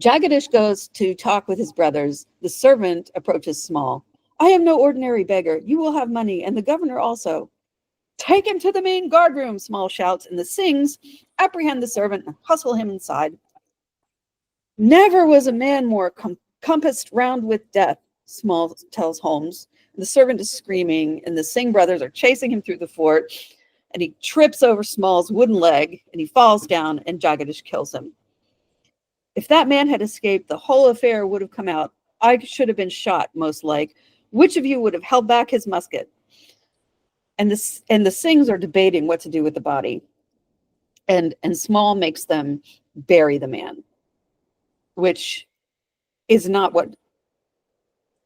Jagadish goes to talk with his brothers. The servant approaches Small. I am no ordinary beggar. You will have money, and the governor also. Take him to the main guard room, Small shouts, and the Singhs apprehend the servant and hustle him inside. Never was a man more compassed round with death, Small tells Holmes. The servant is screaming, and the Singh brothers are chasing him through the fort, and he trips over Small's wooden leg, and he falls down, and Jagadish kills him. If that man had escaped, the whole affair would have come out. I should have been shot, most like. Which of you would have held back his musket? And the Singhs are debating what to do with the body. And Small makes them bury the man, which is not what,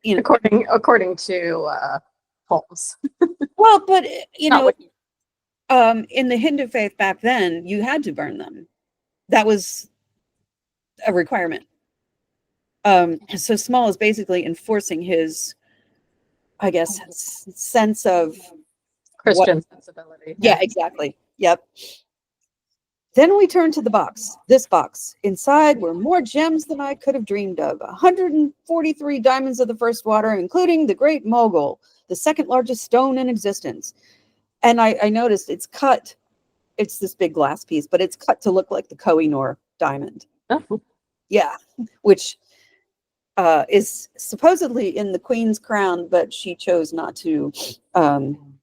you know. According to Holmes. Well, but, you know, What in the Hindu faith back then, you had to burn them. That was a requirement. So Small is basically enforcing his, I guess, sense of Christian sensibility. Yeah, exactly. Yep. Then we turn to the box. This box. Inside were more gems than I could have dreamed of. 143 diamonds of the first water, including the Great Mogul, the second largest stone in existence. And I noticed it's cut. It's this big glass piece, but it's cut to look like the Koh-i-Noor diamond. Oh. Yeah, which is supposedly in the Queen's crown, but she chose not to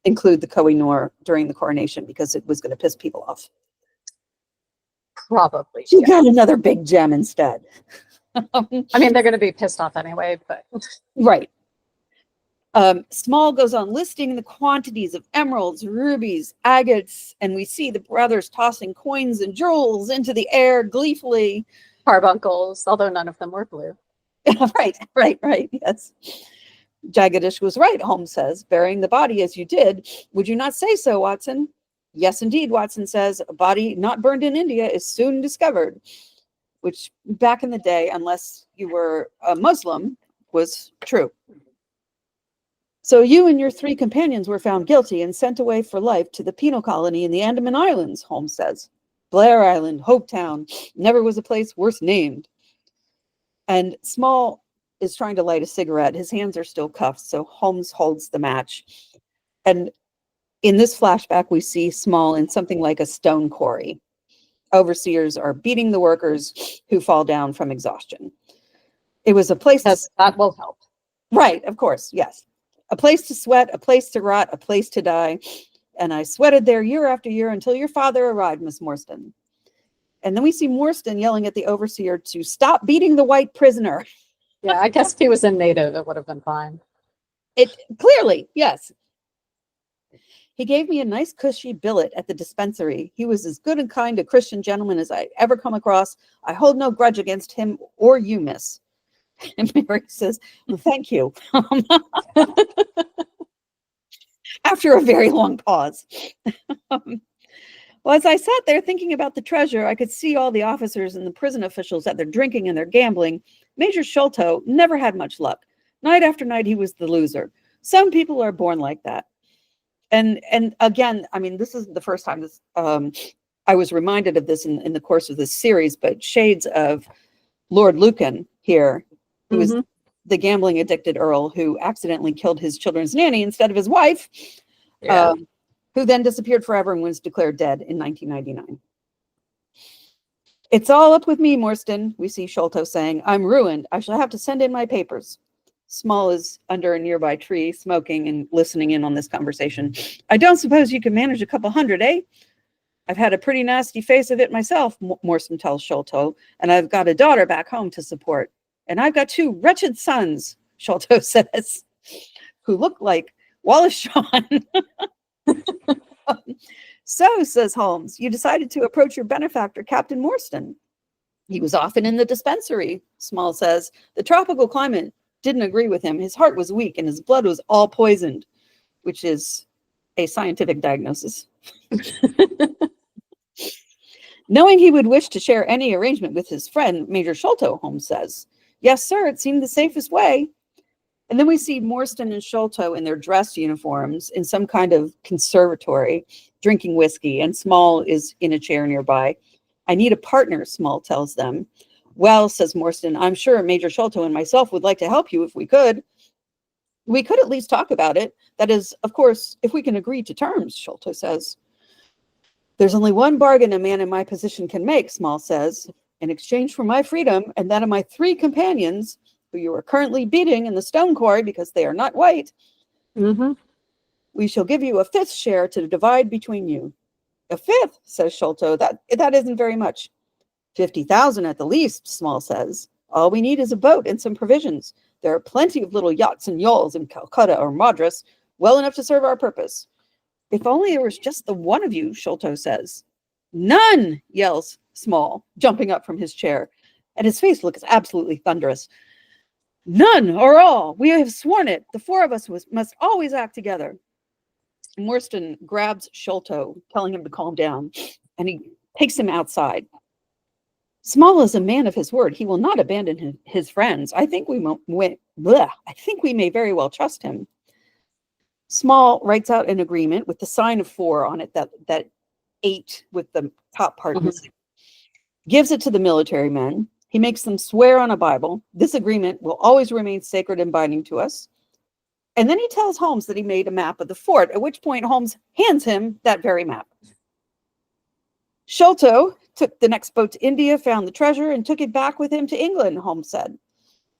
include the Koh-i-Noor during the coronation because it was going to piss people off. Probably. She got another big gem instead. I mean, they're going to be pissed off anyway, but. Right. Small goes on listing the quantities of emeralds, rubies, agates, and we see the brothers tossing coins and jewels into the air gleefully. Carbuncles, although none of them were blue. Right, yes. Jagadish was right, Holmes says, burying the body as you did. Would you not say so, Watson? Yes, indeed, Watson says. A body not burned in India is soon discovered, which back in the day, unless you were a Muslim, was true. So you and your 3 companions were found guilty and sent away for life to the penal colony in the Andaman Islands, Holmes says. Blair Island, Hopetown, never was a place worse named. And Small is trying to light a cigarette. His hands are still cuffed, so Holmes holds the match. And in this flashback, we see Small in something like a stone quarry. Overseers are beating the workers who fall down from exhaustion. It was a place that will help. Right, of course, yes. A place to sweat, a place to rot, a place to die. And I sweated there year after year until your father arrived, Miss Morstan. And then we see Morstan yelling at the overseer to stop beating the white prisoner. Yeah, I guess if he was a native, it would have been fine. It clearly, yes. He gave me a nice cushy billet at the dispensary. He was as good and kind a Christian gentleman as I ever come across. I hold no grudge against him or you, miss. And Mary says, well, thank you. After a very long pause. Well, as I sat there thinking about the treasure, I could see all the officers and the prison officials at their drinking and their gambling. Major Sholto never had much luck. Night after night, he was the loser. Some people are born like that. And again, I mean, this isn't the first time this, I was reminded of this in the course of this series, but shades of Lord Lucan here, who was the gambling addicted Earl who accidentally killed his children's nanny instead of his wife, who then disappeared forever and was declared dead in 1999. It's all up with me, Morstan, we see Sholto saying. I'm ruined. I shall have to send in my papers. Small is under a nearby tree, smoking and listening in on this conversation. I don't suppose you can manage a couple hundred, eh? I've had a pretty nasty face of it myself, Morstan tells Sholto, and I've got a daughter back home to support. And I've got 2 wretched sons, Sholto says, who look like Wallace Shawn. So, says Holmes, you decided to approach your benefactor, Captain Morstan. He was often in the dispensary, Small says. The tropical climate didn't agree with him. His heart was weak and his blood was all poisoned, which is a scientific diagnosis. Knowing he would wish to share any arrangement with his friend, Major Sholto, Holmes says. Yes, sir, it seemed the safest way. And then we see Morstan and Sholto in their dress uniforms in some kind of conservatory, drinking whiskey, and Small is in a chair nearby. I need a partner, Small tells them. Well, says Morstan, I'm sure Major Sholto and myself would like to help you if we could. We could at least talk about it. That is, of course, if we can agree to terms, Sholto says. There's only one bargain a man in my position can make, Small says. In exchange for my freedom and that of my 3 companions, who you are currently beating in the stone quarry because they are not white, we shall give you a 5th share to divide between you. A 5th, says Sholto. That isn't very much. 50,000 at the least, Small says. All we need is a boat and some provisions. There are plenty of little yachts and yawls in Calcutta or Madras, well enough to serve our purpose. If only there was just the one of you, Sholto says. None, yells Small, jumping up from his chair, and his face looks absolutely thunderous. None or all. We have sworn it. The 4 of us must always act together. Morstan grabs Sholto, telling him to calm down, and he takes him outside. Small is a man of his word. He will not abandon his friends. I think we may very well trust him. Small writes out an agreement with the sign of 4 on it, that 8 with the top part missing. Gives it to the military men. He makes them swear on a Bible. This agreement will always remain sacred and binding to us. And then he tells Holmes that he made a map of the fort, at which point Holmes hands him that very map. Sholto took the next boat to India, found the treasure, and took it back with him to England, Holmes said.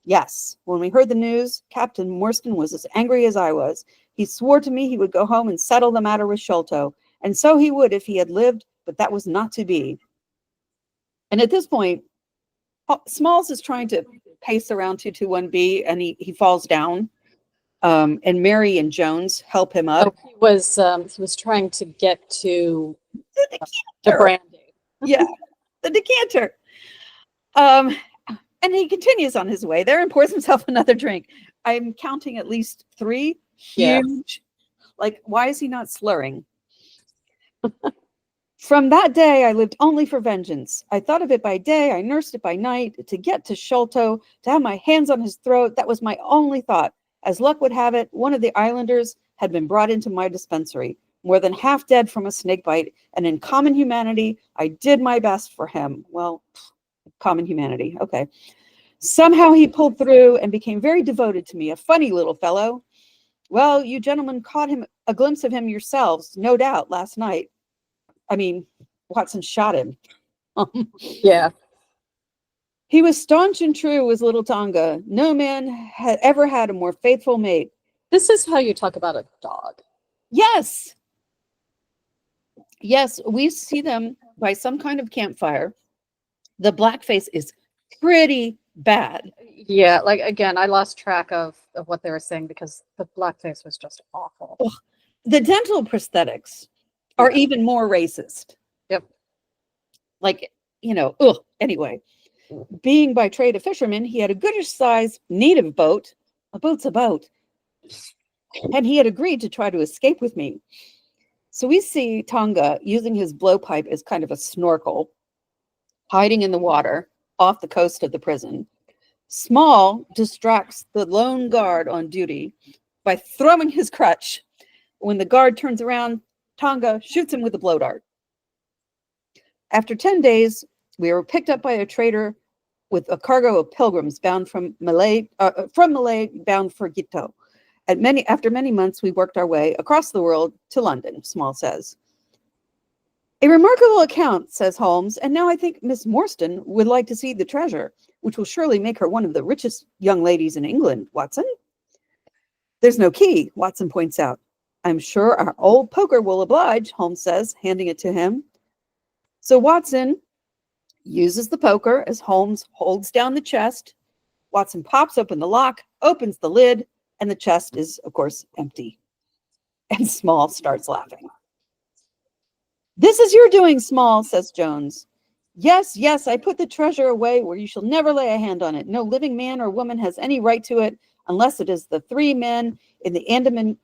Yes, when we heard the news, Captain Morstan was as angry as I was. He swore to me he would go home and settle the matter with Sholto, and so he would if he had lived, but that was not to be. And at this point, Smalls is trying to pace around 221B, and he falls down. And Mary and Jones help him up. Oh, he was trying to get to the brandy. Yeah, the decanter. And he continues on his way there and pours himself another drink. I'm counting at least 3 huge. Like, why is he not slurring? From that day, I lived only for vengeance. I thought of it by day, I nursed it by night. To get to Sholto, to have my hands on his throat, that was my only thought. As luck would have it, one of the islanders had been brought into my dispensary, more than half dead from a snake bite, and in common humanity, I did my best for him. Well, common humanity, okay. Somehow he pulled through and became very devoted to me, a funny little fellow. Well, you gentlemen caught a glimpse of him yourselves, no doubt, last night. I mean, Watson shot him. Yeah. He was staunch and true as little Tonga. No man had ever had a more faithful mate. This is how you talk about a dog. Yes. Yes, we see them by some kind of campfire. The blackface is pretty bad. Yeah, like, again, I lost track of what they were saying because the blackface was just awful. Ugh. The dental prosthetics are even more racist. Yep. Like, anyway. Being by trade a fisherman, he had a goodish sized native boat. A boat's a boat. And he had agreed to try to escape with me. So we see Tonga using his blowpipe as kind of a snorkel, hiding in the water off the coast of the prison. Small distracts the lone guard on duty by throwing his crutch. When the guard turns around, Tonga shoots him with a blow dart. After 10 days, we were picked up by a trader with a cargo of pilgrims bound from Malay bound for Quito. After many months, we worked our way across the world to London, Small says. A remarkable account, says Holmes, and now I think Miss Morstan would like to see the treasure, which will surely make her one of the richest young ladies in England, Watson. There's no key, Watson points out. I'm sure our old poker will oblige, Holmes says, handing it to him. So Watson uses the poker as Holmes holds down the chest. Watson pops open the lock, opens the lid, and the chest is, of course, empty. And Small starts laughing. This is your doing, Small, says Jones. Yes, yes, I put the treasure away where you shall never lay a hand on it. No living man or woman has any right to it unless it is the 3 men in the Andaman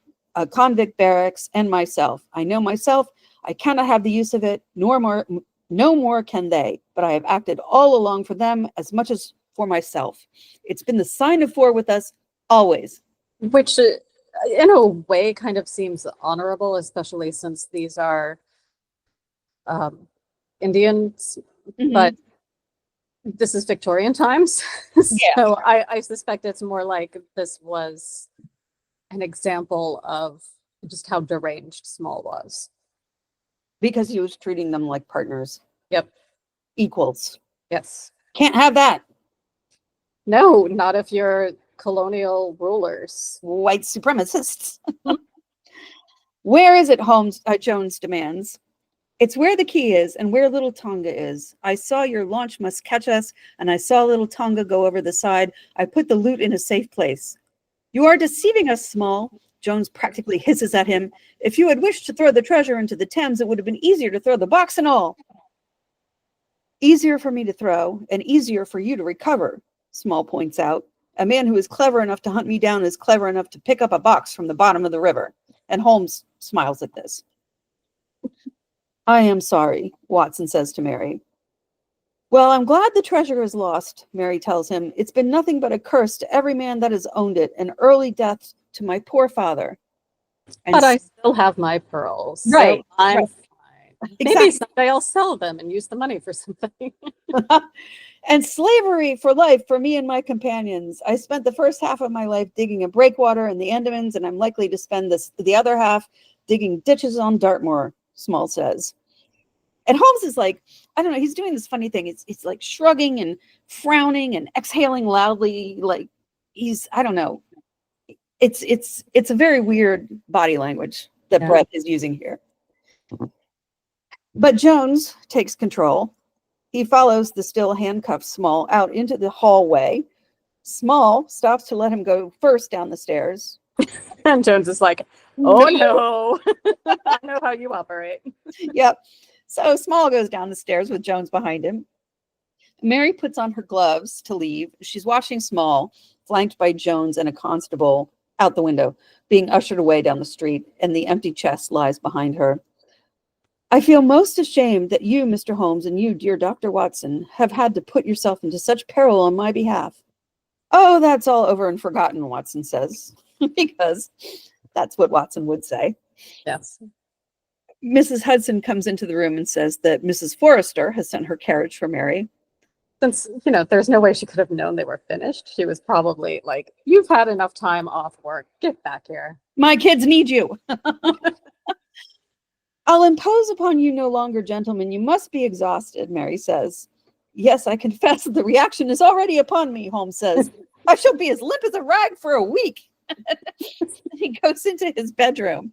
convict barracks and myself. I know myself, I cannot have the use of it, nor No more can they, but I have acted all along for them as much as for myself. It's been the sign of 4 with us always. Which, in a way, kind of seems honorable, especially since these are Indians, but this is Victorian times. Yeah. So I suspect it's more like this was an example of just how deranged Small was. Because he was treating them like partners. Yep. Equals. Yes. Can't have that. No, not if you're colonial rulers. White supremacists. Where is it, Holmes? Jones demands. It's where the key is and where little Tonga is. I saw your launch must catch us, and I saw little Tonga go over the side. I put the loot in a safe place. You are deceiving us, Small. Jones practically hisses at him. If you had wished to throw the treasure into the Thames, it would have been easier to throw the box and all. Easier for me to throw and easier for you to recover, Small points out. A man who is clever enough to hunt me down is clever enough to pick up a box from the bottom of the river. And Holmes smiles at this. I am sorry, Watson says to Mary. Well, I'm glad the treasure is lost, Mary tells him. It's been nothing but a curse to every man that has owned it, an early death to my poor father. And but I still have my pearls. Right. So I'm right. fine. Exactly. Maybe someday I'll sell them and use the money for something. And slavery for life for me and my companions. I spent the first half of my life digging a breakwater in the Andamans, and I'm likely to spend the other half digging ditches on Dartmoor, Small says. And Holmes is like, I don't know, he's doing this funny thing. It's like shrugging and frowning and exhaling loudly, like he's, I don't know. It's a very weird body language that Brett is using here. But Jones takes control. He follows the still handcuffed Small out into the hallway. Small stops to let him go first down the stairs. And Jones is like, oh no, I know how you operate. Yep. So Small goes down the stairs with Jones behind him. Mary puts on her gloves to leave. She's watching Small, flanked by Jones and a constable, out the window, being ushered away down the street, and the empty chest lies behind her. I feel most ashamed that you, Mr. Holmes, and you, dear Dr. Watson, have had to put yourself into such peril on my behalf. Oh, that's all over and forgotten, Watson says, because that's what Watson would say. Yes. Mrs. Hudson comes into the room and says that Mrs. Forrester has sent her carriage for Mary. Since, there's no way she could have known they were finished. She was probably like, you've had enough time off work. Get back here. My kids need you. I'll impose upon you no longer, gentlemen. You must be exhausted, Mary says. Yes, I confess that the reaction is already upon me, Holmes says. I shall be as limp as a rag for a week. He goes into his bedroom.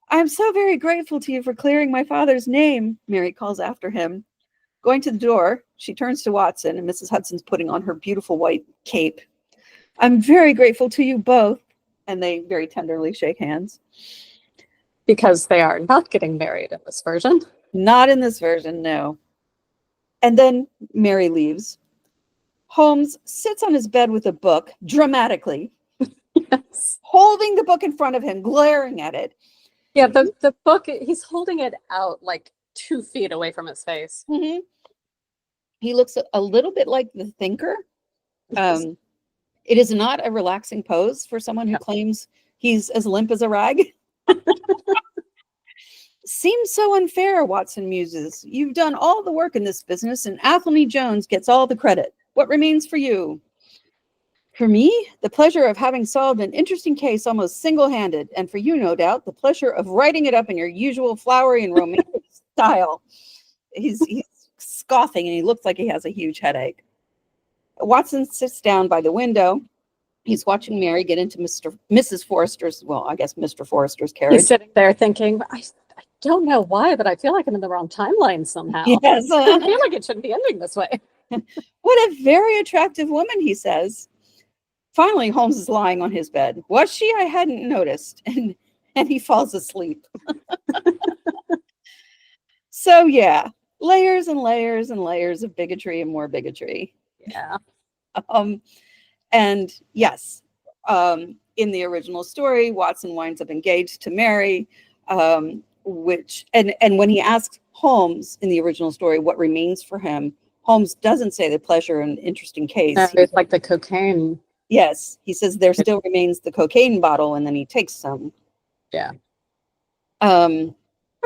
I'm so very grateful to you for clearing my father's name, Mary calls after him. Going to the door, she turns to Watson, and Mrs. Hudson's putting on her beautiful white cape. I'm very grateful to you both. And they very tenderly shake hands. Because they are not getting married in this version. Not in this version, no. And then Mary leaves. Holmes sits on his bed with a book, dramatically, Yes. holding the book in front of him, glaring at it. Yeah, the book, he's holding it out like 2 feet away from his face. Mm-hmm. He looks a little bit like the thinker. It is not a relaxing pose for someone who claims he's as limp as a rag. Seems so unfair, Watson muses. You've done all the work in this business, and Athelney Jones gets all the credit. What remains for you? For me, the pleasure of having solved an interesting case almost single-handed, and for you, no doubt, the pleasure of writing it up in your usual flowery and romantic style. He's scoffing, and he looks like he has a huge headache. Watson sits down by the window. He's watching Mary get into Mrs. Forrester's, well, I guess Mr. Forrester's carriage. He's sitting there thinking, I don't know why, but I feel like I'm in the wrong timeline somehow. Yes. I feel like it shouldn't be ending this way. What a very attractive woman, he says. Finally, Holmes is lying on his bed. Was she? I hadn't noticed. And he falls asleep. So, yeah, layers and layers and layers of bigotry and more bigotry. Yeah. And yes, in the original story, Watson winds up engaged to Mary, which, and when he asks Holmes in the original story, what remains for him, Holmes doesn't say the pleasure and interesting case. No, it's like the cocaine. Yes, he says there still remains the cocaine bottle, and then he takes some. Yeah. Um,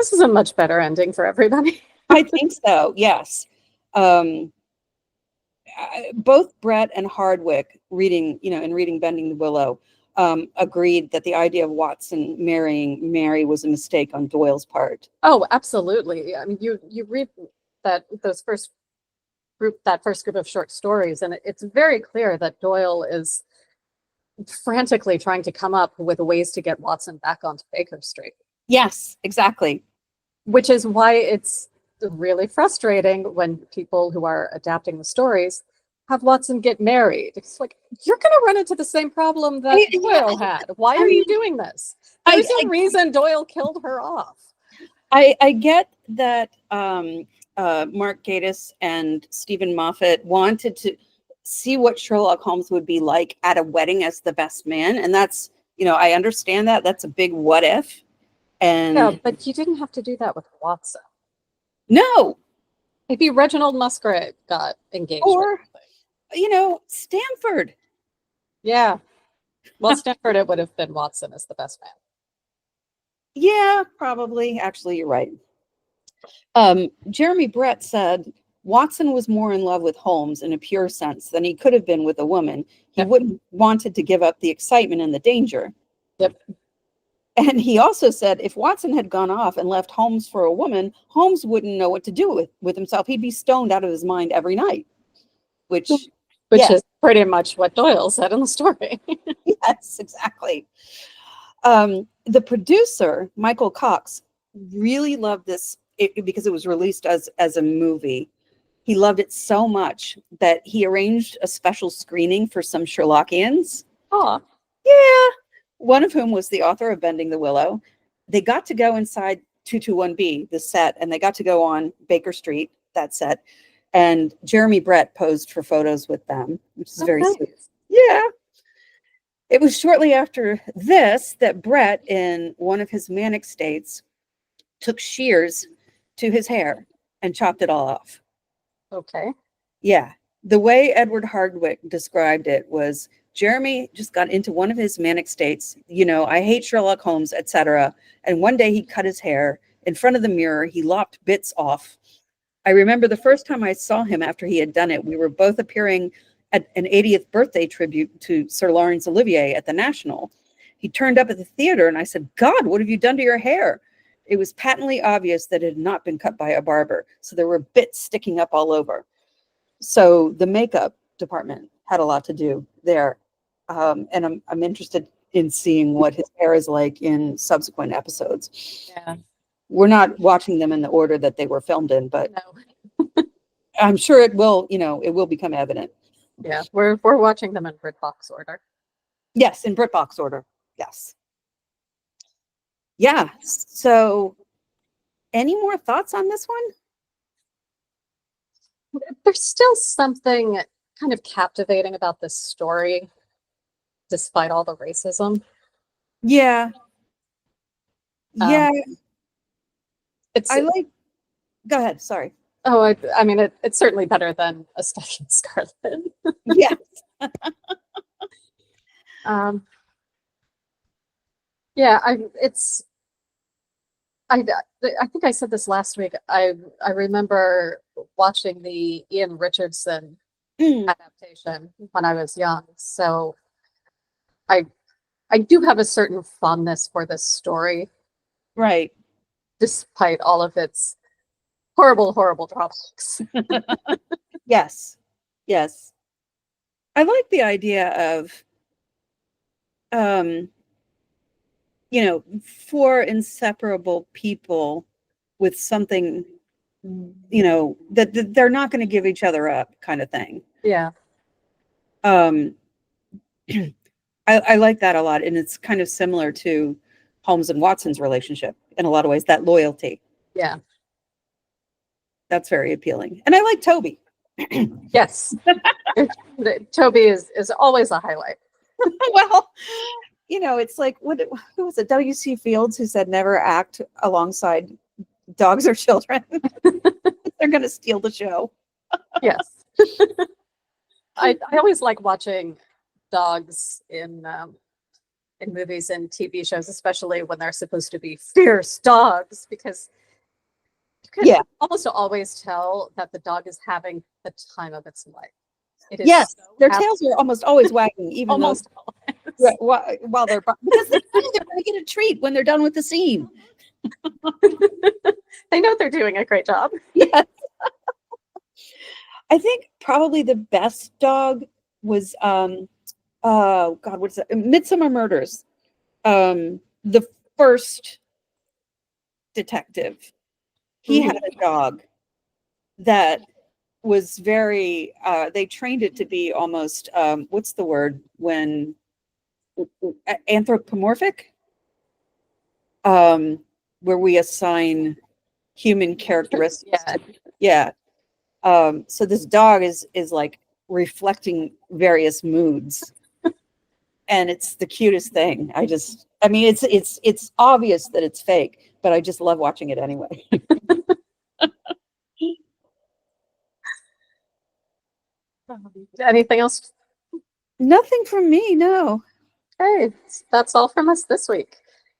This is a much better ending for everybody. I think so. Yes. Both Brett and Hardwick, reading Bending the Willow, agreed that the idea of Watson marrying Mary was a mistake on Doyle's part. Oh, absolutely. I mean, you read that first group of short stories, and it's very clear that Doyle is frantically trying to come up with ways to get Watson back onto Baker Street. Yes, exactly. Which is why it's really frustrating when people who are adapting the stories have Watson get married. It's like, you're going to run into the same problem that Doyle had. Why are you doing this? There's a reason Doyle killed her off. I get that Mark Gatiss and Stephen Moffat wanted to see what Sherlock Holmes would be like at a wedding as the best man. And that's, I understand that. That's a big what if. And yeah, but you didn't have to do that with Watson. No. Maybe Reginald Musgrave got engaged. Or, Stanford. Yeah. Well, Stanford, it would have been Watson as the best man. Yeah, probably. Actually, you're right. Jeremy Brett said Watson was more in love with Holmes in a pure sense than he could have been with a woman. He wouldn't wanted to give up the excitement and the danger. Yep. And he also said if Watson had gone off and left Holmes for a woman, Holmes wouldn't know what to do with himself. He'd be stoned out of his mind every night. Which is pretty much what Doyle said in the story. Yes, exactly. The producer, Michael Cox, really loved this because it was released as a movie. He loved it so much that he arranged a special screening for some Sherlockians. Oh, yeah. One of whom was the author of Bending the Willow. They got to go inside 221B, the set, and they got to go on Baker Street, that set. And Jeremy Brett posed for photos with them, which is very sweet. Yeah. It was shortly after this that Brett, in one of his manic states, took shears to his hair and chopped it all off. Okay. Yeah. The way Edward Hardwick described it was Jeremy just got into one of his manic states. I hate Sherlock Holmes, etc. And one day he cut his hair in front of the mirror. He lopped bits off. I remember the first time I saw him after he had done it, we were both appearing at an 80th birthday tribute to Sir Laurence Olivier at the National. He turned up at the theater and I said, God, what have you done to your hair? It was patently obvious that it had not been cut by a barber. So there were bits sticking up all over. So the makeup department had a lot to do there. And I'm interested in seeing what his hair is like in subsequent episodes. Yeah. We're not watching them in the order that they were filmed in, but no. I'm sure it will become evident. Yeah, we're watching them in BritBox order. Yes, in BritBox order. Yes. Yeah. So, any more thoughts on this one? There's still something kind of captivating about this story, despite all the racism. Yeah. Yeah. Go ahead. Sorry. Oh, I mean, it's certainly better than A Study in Scarlet. Yes. Yeah, I think I said this last week. I remember watching the Ian Richardson adaptation when I was young, so I do have a certain fondness for this story, right? Despite all of its horrible drawbacks. Yes. I like the idea of, four inseparable people with something, that they're not going to give each other up, kind of thing. Yeah. I like that a lot, and it's kind of similar to Holmes and Watson's relationship in a lot of ways. That loyalty. Yeah. That's very appealing, and I like Toby. Yes. Toby is always a highlight. Well, it's like who was it? W.C. Fields who said never act alongside dogs are children. They're going to steal the show. Yes. I always like watching dogs in movies and TV shows, especially when they're supposed to be fierce dogs, because you can Yeah. almost always tell that the dog is having the time of its life. It is Yes, so their happy. tails are almost always wagging, even though Almost always. while they're because they know they're going to get a treat when they're done with the scene. They know they're doing a great job. Yes. I think probably the best dog was oh God, what's that? Midsummer Murders. The first detective, he had a dog that was very they trained it to be almost what's the word when anthropomorphic, where we assign human characteristics. Yeah. So this dog is like reflecting various moods, and it's the cutest thing. I mean, it's obvious that it's fake, but I just love watching it anyway. Anything else? Nothing from me, no. Okay, that's all from us this week.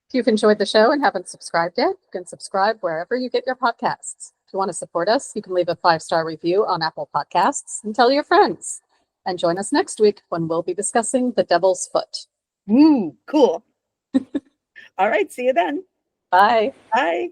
If you've enjoyed the show and haven't subscribed yet, you can subscribe wherever you get your podcasts. If you want to support us, you can leave a 5-star review on Apple Podcasts and tell your friends. And join us next week when we'll be discussing The Devil's Foot. Ooh, cool. All right, see you then. Bye. Bye.